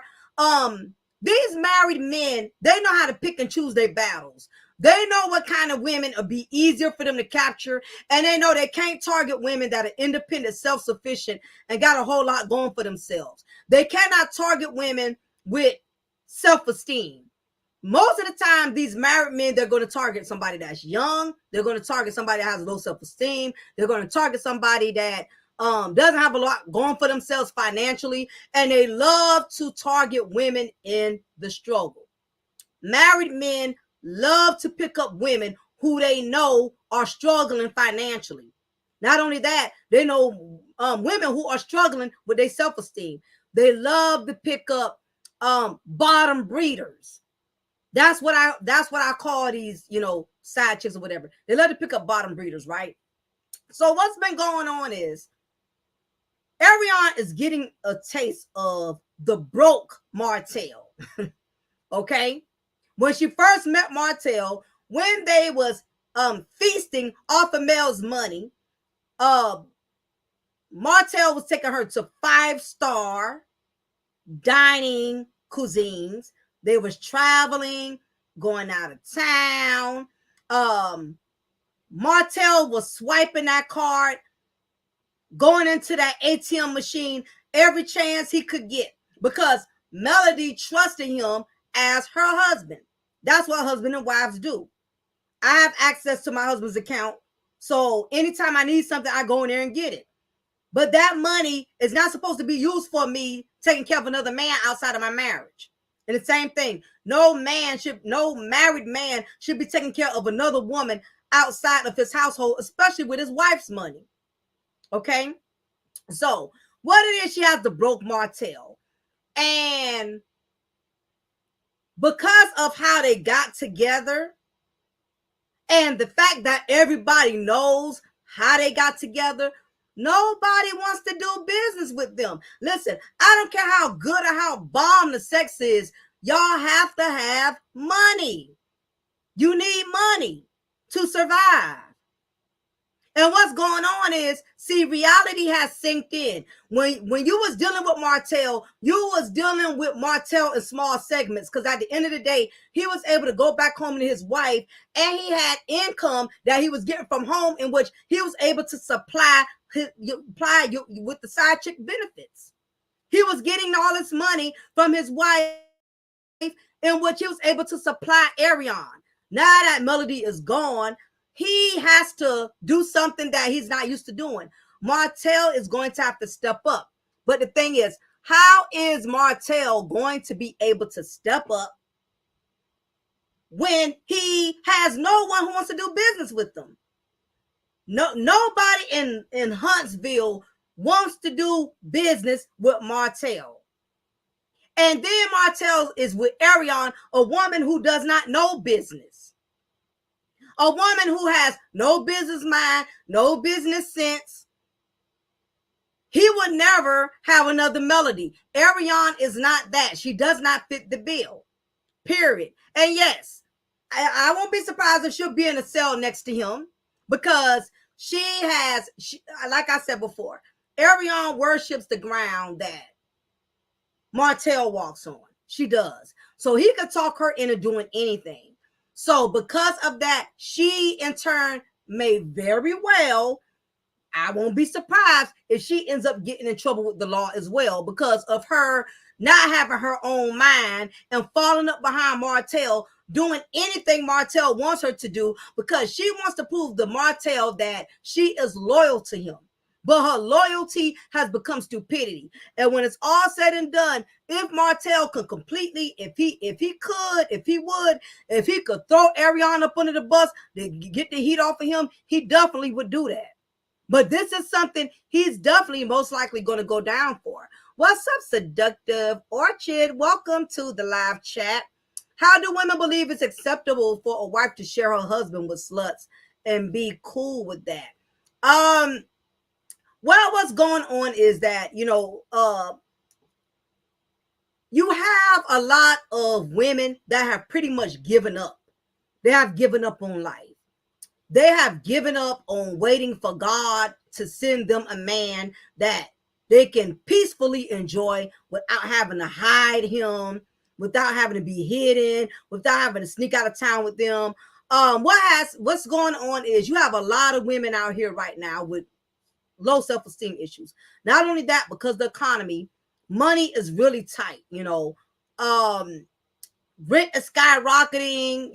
These married men, they know how to pick and choose their battles. They know what kind of women will be easier for them to capture, and they know they can't target women that are independent, self-sufficient, and got a whole lot going for themselves. They cannot target women with self-esteem. Most of the time, these married men, they're going to target somebody that's young. They're going to target somebody that has low self-esteem. They're going to target somebody that doesn't have a lot going for themselves financially, and they love to target women in the struggle. Married men love to pick up women who they know are struggling financially. Not only that, they know women who are struggling with their self-esteem. They love to pick up bottom breeders. That's what I call these, side chicks or whatever. They love to pick up bottom breeders, right? So what's been going on is Ariane is getting a taste of the broke Martell. Okay? When she first met Martell, when they was feasting off of Mel's money, Martell was taking her to 5-star dining cuisines. They was traveling, going out of town. Martell was swiping that card, going into that ATM machine every chance he could get, because Melody trusted him as her husband. That's what husband and wives do. I have access to my husband's account, so anytime I need something, I go in there and get it. But that money is not supposed to be used for me taking care of another man outside of my marriage. And the same thing, no married man should be taking care of another woman outside of his household, especially with his wife's money. Okay? So what it is, she has the broke Martell. And because of how they got together and the fact that everybody knows how they got together, nobody wants to do business with them. Listen, I don't care how good or how bomb the sex is. Y'all have to have money. You need money to survive. And what's going on is, see, reality has sinked in. When you was dealing with Martell, you was dealing with Martell in small segments, because at the end of the day, he was able to go back home to his wife, and he had income that he was getting from home, in which he was able to supply with the side chick benefits. He was getting all this money from his wife, in which he was able to supply Ariane. Now that Melody is gone, he has to do something that he's not used to doing. Martell is going to have to step up. But the thing is, How is Martell going to be able to step up when he has no one who wants to do business with them? Nobody in Huntsville wants to do business with Martell. And then Martell is with Ariane, a woman who does not know business. A woman who has no business mind, no business sense. He would never have another Melody. Ariane is not that. She does not fit the bill. Period. And yes, I won't be surprised if she'll be in a cell next to him, because like I said before, Ariane worships the ground that Martell walks on. She does. So he could talk her into doing anything. So because of that, she in turn may very well, I won't be surprised if she ends up getting in trouble with the law as well, because of her not having her own mind and falling up behind Martell, doing anything Martell wants her to do, because she wants to prove to Martell that she is loyal to him. But her loyalty has become stupidity. And when it's all said and done, if Martell could completely, if he could throw Ariane up under the bus to get the heat off of him, he definitely would do that. But this is something he's definitely most likely going to go down for. What's up, Seductive Orchid? Welcome to the live chat. How do women believe it's acceptable for a wife to share her husband with sluts and be cool with that? Well, what's going on is that, you have a lot of women that have pretty much given up. They have given up on life. They have given up on waiting for God to send them a man that they can peacefully enjoy without having to hide him, without having to be hidden, without having to sneak out of town with them. What's going on is you have a lot of women out here right now with low self-esteem issues. Not only that, because the economy, money is really tight. Rent is skyrocketing.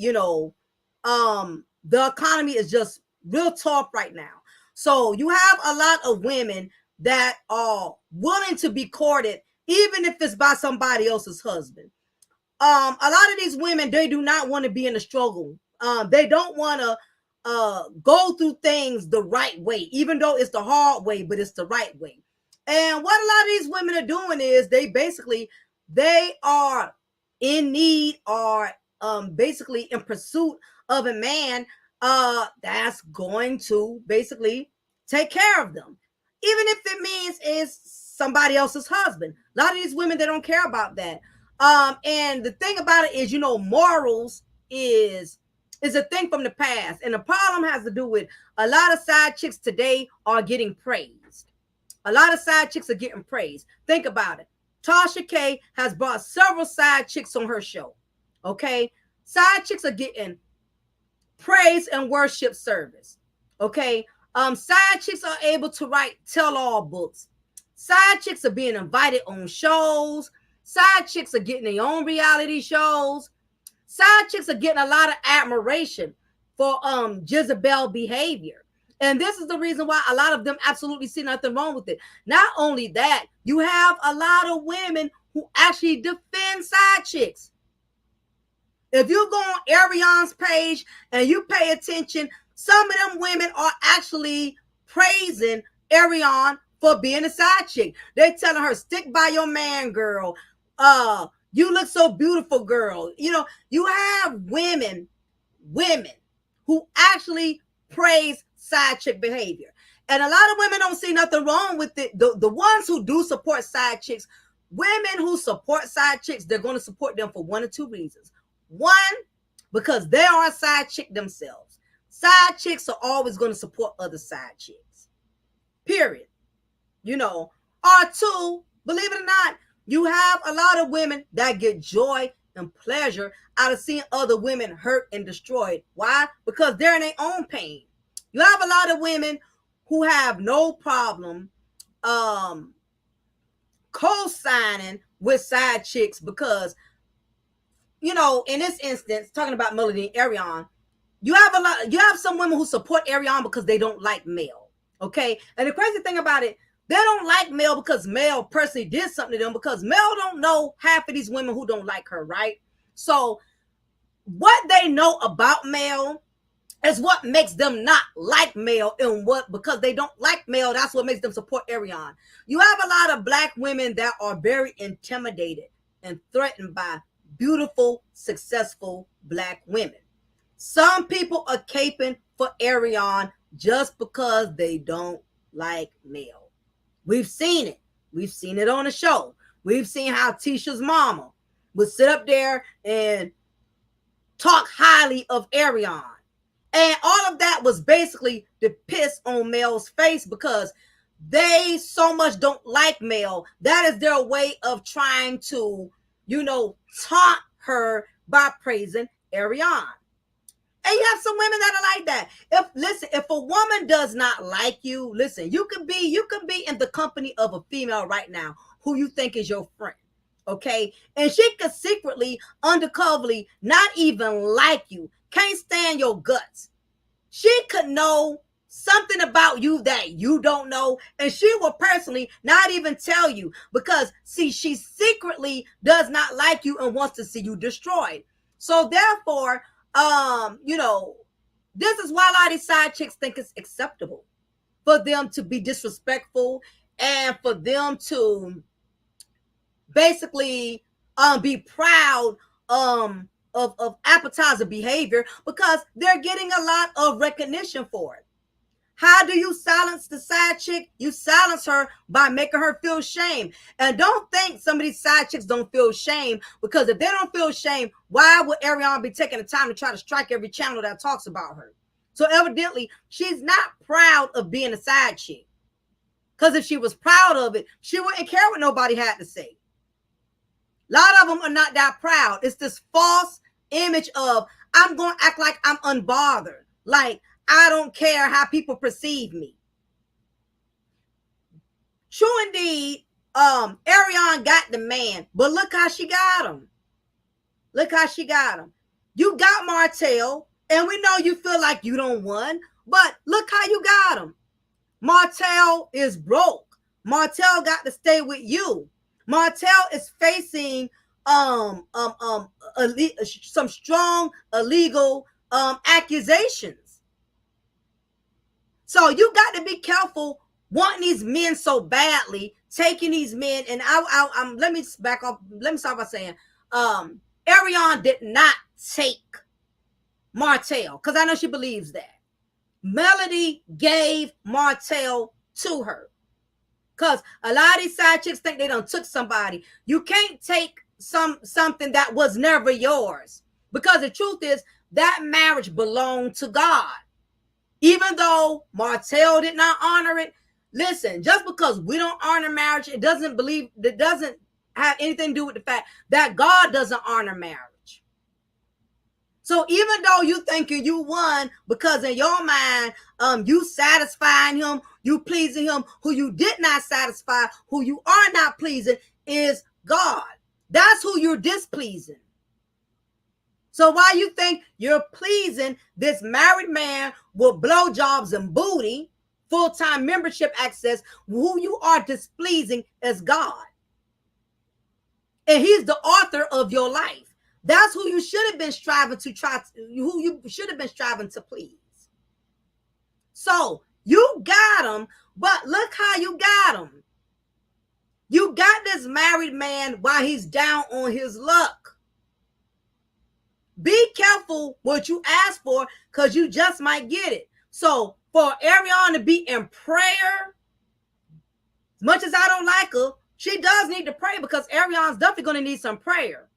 The economy is just real tough right now. So you have a lot of women that are willing to be courted, even if it's by somebody else's husband. A lot of these women, they do not want to be in a struggle. They don't want to go through things the right way, even though it's the hard way, but it's the right way. And what a lot of these women are doing is they are in need, or basically in pursuit of a man that's going to basically take care of them, even if it means it's somebody else's husband. A lot of these women, they don't care about that. And the thing about it is, morals is a thing from the past. And the problem has to do with a lot of side chicks today are getting praised. A lot of side chicks are getting praised. Think about it. Tasha K has brought several side chicks on her show. Okay? Side chicks are getting praise and worship service. Okay? Side chicks are able to write tell-all books. Side chicks are being invited on shows. Side chicks are getting their own reality shows. Side chicks are getting a lot of admiration for Jezebel behavior. And this is the reason why a lot of them absolutely see nothing wrong with it. Not only that, you have a lot of women who actually defend side chicks. If you go on Ariane's page and you pay attention, some of them women are actually praising Ariane for being a side chick. They're telling her, stick by your man, girl. You look so beautiful, girl. You have women who actually praise side chick behavior. And a lot of women don't see nothing wrong with it. The ones who do support side chicks, women who support side chicks, they're going to support them for one or two reasons. One, because they are a side chick themselves. Side chicks are always going to support other side chicks. Period. Or two, believe it or not, you have a lot of women that get joy and pleasure out of seeing other women hurt and destroyed. Why? Because they're in their own pain. You have a lot of women who have no problem co-signing with side chicks because, in this instance, talking about Melody and Ariane, you have some women who support Ariane because they don't like male. Okay? And the crazy thing about it, They don't like Mel because Mel personally did something to them, because Mel don't know half of these women who don't like her, right? So what they know about Mel is what makes them not like Mel, and what, because they don't like Mel, that's what makes them support Ariane. You have a lot of black women that are very intimidated and threatened by beautiful, successful black women. Some people are caping for Ariane just because they don't like Mel. We've seen it. We've seen it on the show. We've seen how Tisha's mama would sit up there and talk highly of Ariane. And all of that was basically to piss on Mel's face, because they so much don't like Mel. That is their way of trying to, taunt her by praising Ariane. And you have some women that are like that. If a woman does not like you, listen, you can be in the company of a female right now who you think is your friend. Okay. And she could secretly, undercoverly, not even like you, can't stand your guts. She could know something about you that you don't know, and she will personally not even tell you, because see, she secretly does not like you and wants to see you destroyed. So therefore, this is why a lot of these side chicks think it's acceptable for them to be disrespectful, and for them to basically be proud of appetizer behavior, because they're getting a lot of recognition for it. How do you silence the side chick? You silence her by making her feel shame. And don't think some of these side chicks don't feel shame, because if they don't feel shame, why would Ariane be taking the time to try to strike every channel that talks about her? So evidently, she's not proud of being a side chick. Because if she was proud of it, she wouldn't care what nobody had to say. A lot of them are not that proud. It's this false image of, I'm going to act like I'm unbothered. Like, I don't care how people perceive me. True indeed, Ariane got the man, but look how she got him. Look how she got him. You got Martell, and we know you feel like you don't won, but look how you got him. Martell is broke. Martell got to stay with you. Martell is facing some strong illegal accusations. So you got to be careful wanting these men so badly, taking these men. And let me back off. Let me start by saying, Ariane did not take Martell, because I know she believes that. Melody gave Martell to her. Because a lot of these side chicks think they done took somebody. You can't take something that was never yours. Because the truth is, that marriage belonged to God. Even though Martell did not honor it, listen, just because we don't honor marriage, it doesn't have anything to do with the fact that God doesn't honor marriage. So even though you thinking you won, because in your mind, you satisfying him, you pleasing him, who you did not satisfy, who you are not pleasing is God. That's who you're displeasing. So why you think you're pleasing this married man with blowjobs and booty, full-time membership access, who you are displeasing is God. And he's the author of your life. That's who you should have been striving to who you should have been striving to please. So you got him, but look how you got him. You got this married man while he's down on his luck. Be careful what you ask for, because you just might get it. So for Ariane to be in prayer, as much as I don't like her, she does need to pray, because Ariane's definitely going to need some prayer.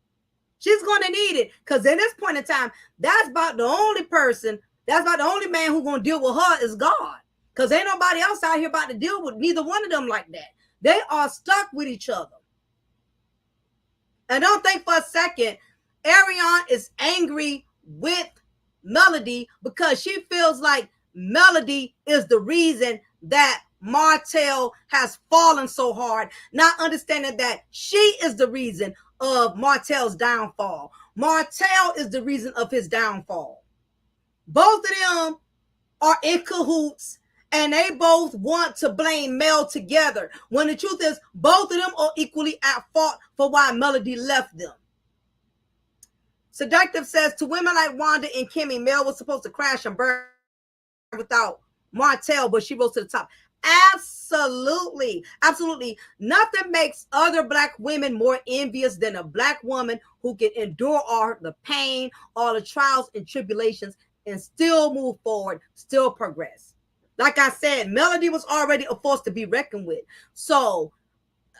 She's going to need it, because in this point in time, that's about the only man who's going to deal with her is God. Because ain't nobody else out here about to deal with neither one of them like that. They are stuck with each other. And don't think for a second, Ariane is angry with Melody because she feels like Melody is the reason that Martell has fallen so hard, not understanding that she is the reason of Martell's downfall. Martell is the reason of his downfall. Both of them are in cahoots, And they both want to blame Mel together, when the truth is both of them are equally at fault for why Melody left them. Seductive says, to women like Wanda and Kimmy, Mel was supposed to crash and burn without Martell, but she rose to the top. Absolutely. Absolutely. Nothing makes other black women more envious than a black woman who can endure all the pain, all the trials and tribulations, and still move forward, still progress. Like I said, Melody was already a force to be reckoned with. So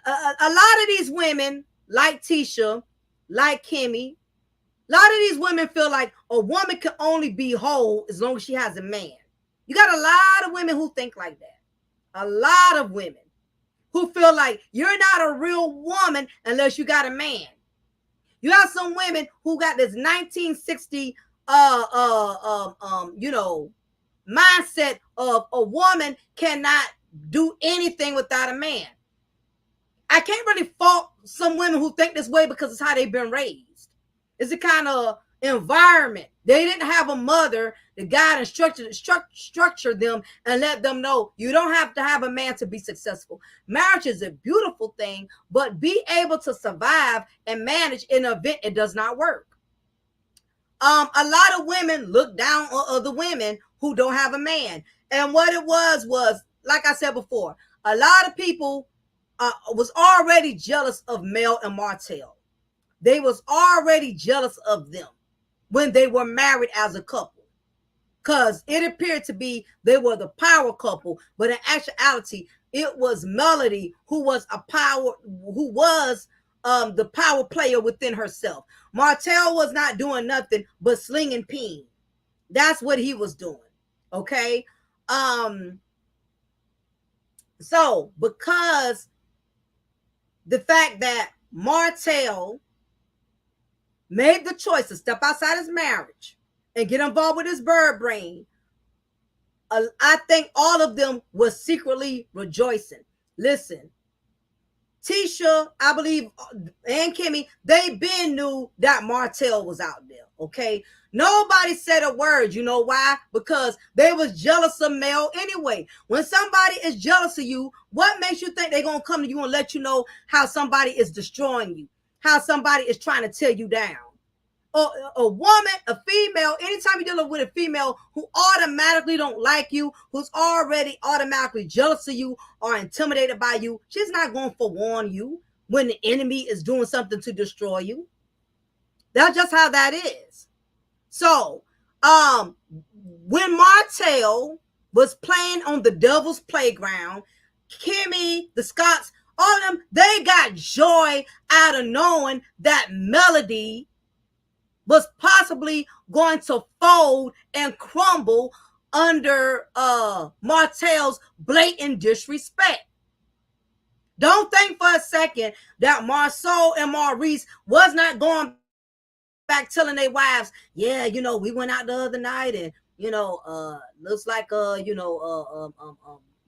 a lot of these women, like Tisha, like Kimmy, a lot of these women feel like a woman can only be whole as long as she has a man. You got a lot of women who think like that. A lot of women who feel like you're not a real woman unless you got a man. You have some women who got this 1960 mindset of a woman cannot do anything without a man. I can't really fault some women who think this way because it's how they've been raised. It's the kind of environment. They didn't have a mother to guide and structure them and let them know you don't have to have a man to be successful. Marriage is a beautiful thing, but be able to survive and manage in an event it does not work. A lot of women look down on other women who don't have a man. And what it was, like I said before, a lot of people was already jealous of Mel and Martell. They was already jealous of them when they were married as a couple, because it appeared to be they were the power couple, but in actuality, it was Melody who was the power player within herself. Martell was not doing nothing but slinging peen. That's what he was doing. Okay. So because the fact that Martell made the choice to step outside his marriage and get involved with his bird brain, I think all of them were secretly rejoicing. Listen, Tisha, I believe, and Kimmy, they been knew that Martell was out there, okay? Nobody said a word. You know why? Because they was jealous of Mel anyway. When somebody is jealous of you, what makes you think they're going to come to you and let you know how somebody is destroying you, how somebody is trying to tear you down? A woman, a female, anytime you're dealing with a female who automatically don't like you, who's already automatically jealous of you or intimidated by you, she's not going to forewarn you when the enemy is doing something to destroy you. That's just how that is. So, when Martell was playing on the Devil's Playground, Kimmy, the Scotts, all of them, they got joy out of knowing that Melody was possibly going to fold and crumble under Martell's blatant disrespect. Don't think for a second that Marceau and Maurice was not going back telling their wives, yeah, we went out the other night and, looks like,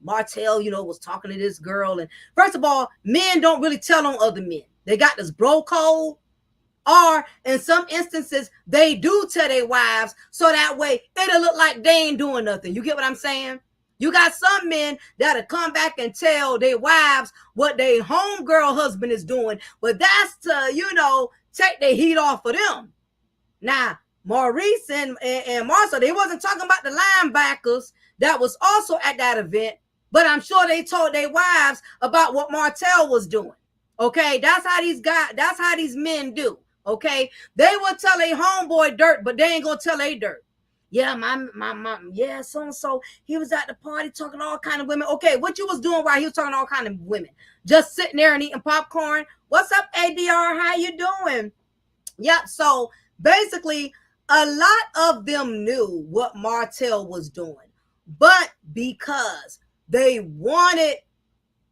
Martell, was talking to this girl. And first of all, men don't really tell on other men. They got this bro code. Or in some instances, they do tell their wives so that way it'll look like they ain't doing nothing. You get what I'm saying? You got some men that'll come back and tell their wives what their homegirl husband is doing, but that's to, take the heat off of them. Now, Maurice and Marcel, they wasn't talking about the linebackers that was also at that event, but I'm sure they told their wives about what Martell was doing. Okay, that's how these men do. Okay, they will tell a homeboy dirt, but they ain't gonna tell a dirt. Yeah, yeah, so he was at the party talking to all kind of women. Okay, what you was doing while he was talking to all kind of women? Just sitting there and eating popcorn. What's up, ADR? How you doing? Yep. So basically, a lot of them knew what Martell was doing, but because they wanted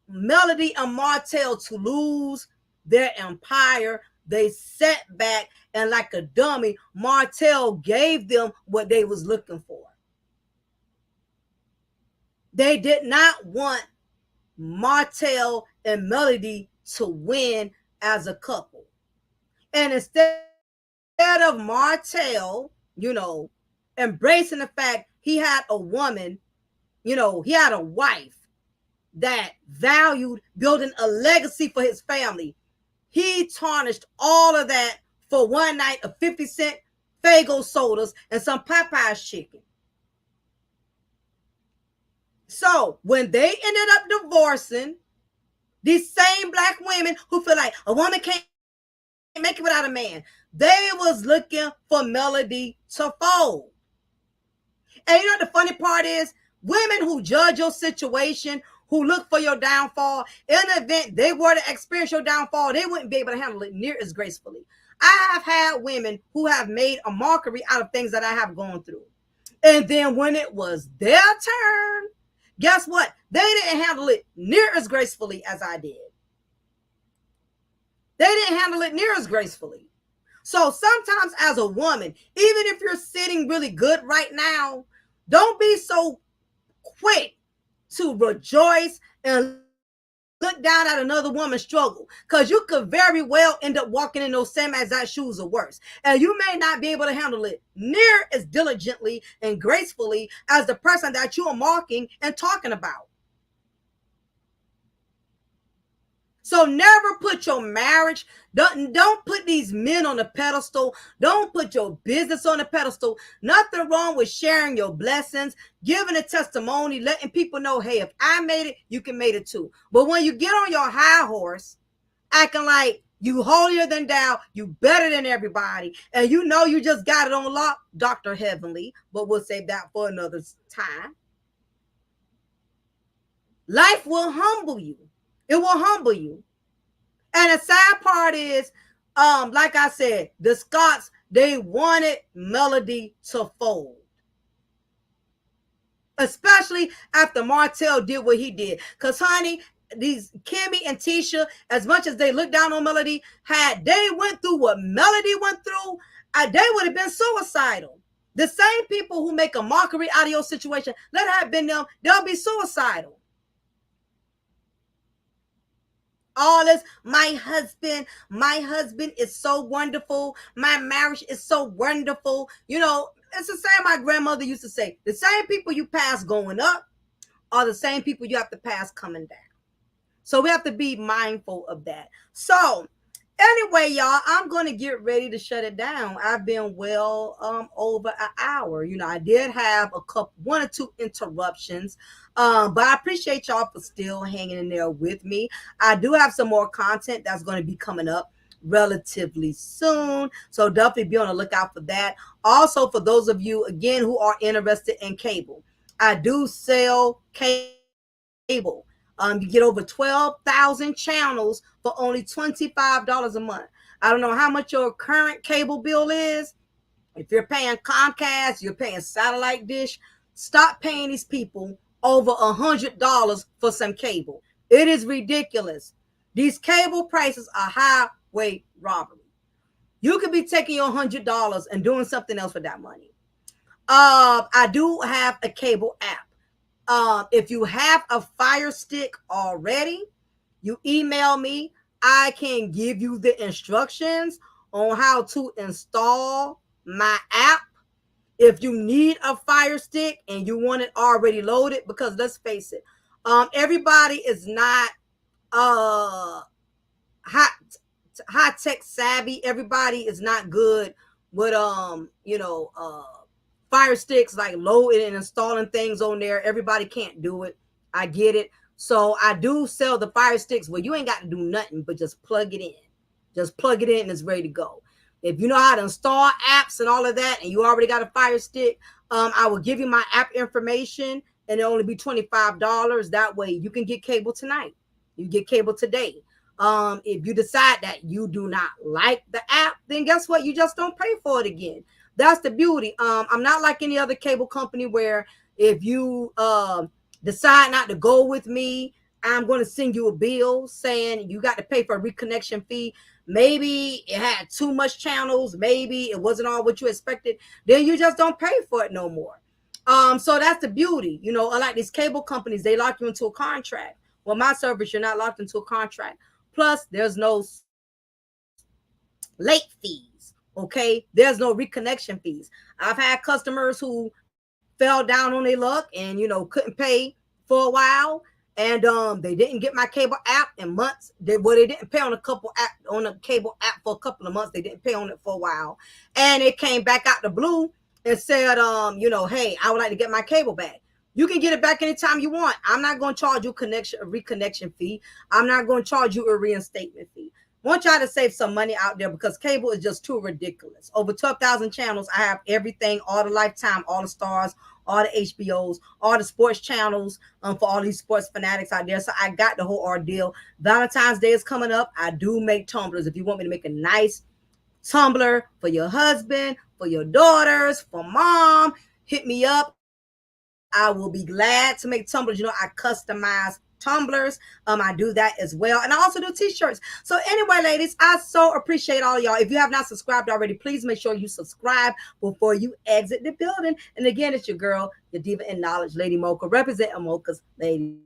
Melody and Martell to lose their empire, they sat back and like a dummy, Martell gave them what they was looking for. They did not want Martell and Melody to win as a couple. And instead of Martell, embracing the fact he had a woman he had a wife that valued building a legacy for his family. He tarnished all of that for one night of 50-cent Fago sodas and some Popeye's chicken. So when they ended up divorcing, these same black women who feel like a woman can't make it without a man, they was looking for Melody to fold. And you know what the funny part is? Women who judge your situation, who look for your downfall, in the event they were to experience your downfall, they wouldn't be able to handle it near as gracefully. I have had women who have made a mockery out of things that I have gone through. And then when it was their turn, guess what? They didn't handle it near as gracefully as I did. They didn't handle it near as gracefully. So sometimes as a woman, even if you're sitting really good right now, don't be so quick to rejoice and look down at another woman's struggle, because you could very well end up walking in those same exact shoes or worse. And you may not be able to handle it near as diligently and gracefully as the person that you are mocking and talking about. So never put your marriage, don't put these men on the pedestal. Don't put your business on the pedestal. Nothing wrong with sharing your blessings, giving a testimony, letting people know, hey, if I made it, you can make it too. But when you get on your high horse, acting like you holier than thou, you better than everybody, and you know you just got it on lock, Dr. Heavenly, but we'll save that for another time. Life will humble you. It will humble you. And the sad part is, like I said, the Scots, they wanted Melody to fold. Especially after Martell did what he did. Because, honey, these Kimmy and Tisha, as much as they looked down on Melody, had they went through what Melody went through, they would have been suicidal. The same people who make a mockery out of your situation, let it have been them, they'll be suicidal. All this, my husband is so wonderful. My marriage is so wonderful. It's the same my grandmother used to say. The same people you pass going up are the same people you have to pass coming down. So we have to be mindful of that. So anyway, y'all, I'm going to get ready to shut it down. I've been well over an hour. I did have one or two interruptions, but I appreciate y'all for still hanging in there with me. I do have some more content that's going to be coming up relatively soon, so definitely be on the lookout for that. Also, for those of you, again, who are interested in cable, I do sell cable. You get over 12,000 channels for only $25 a month. I don't know how much your current cable bill is. If you're paying Comcast, you're paying satellite dish, stop paying these people over $100 for some cable. It is ridiculous. These cable prices are highway robbery. You could be taking your $100 and doing something else with that money. I do have a cable app. If you have a Fire Stick already, you email me. I can give you the instructions on how to install my app. If you need a Fire Stick and you want it already loaded, because let's face it, everybody is not high tech savvy. Everybody is not good with Fire Sticks, like loading and installing things on there. Everybody can't do it. I get it. So I do sell the Fire Sticks where you ain't got to do nothing but just plug it in. Just plug it in and it's ready to go. If you know how to install apps and all of that, and you already got a Fire Stick, I will give you my app information, and it'll only be $25. That way you can get cable tonight. You get cable today. If you decide that you do not like the app, then guess what? You just don't pay for it again. That's the beauty. I'm not like any other cable company where if you decide not to go with me, I'm going to send you a bill saying you got to pay for a reconnection fee. Maybe it had too much channels. Maybe it wasn't all what you expected. Then you just don't pay for it no more. So that's the beauty. Unlike these cable companies, they lock you into a contract. Well, my service, you're not locked into a contract. Plus, there's no late fees. Okay, there's no reconnection fees. I've had customers who fell down on their luck and couldn't pay for a while. And they didn't get my cable app in months. They didn't pay on the cable app for a couple of months. They didn't pay on it for a while. And it came back out the blue and said, hey, I would like to get my cable back. You can get it back anytime you want. I'm not going to charge you a reconnection fee. I'm not going to charge you a reinstatement fee. Want y'all to save some money out there because cable is just too ridiculous. Over 12,000 channels. I have everything, all the Lifetime, all the Stars, all the HBOs, all the sports channels for all these sports fanatics out there. So I got the whole ordeal. Valentine's Day is coming up. I do make tumblers. If you want me to make a nice tumbler for your husband, for your daughters, for mom, hit me up. I will be glad to make tumblers. I customize tumblers. I do that as well. And I also do t-shirts. So anyway, ladies, I so appreciate all y'all. If you have not subscribed already, please make sure you subscribe before you exit the building. And again, it's your girl, your diva in knowledge, Lady Mocha, representing Mocha's Ladies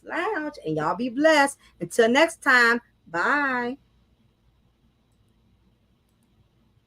Lounge. And y'all be blessed. Until next time, bye.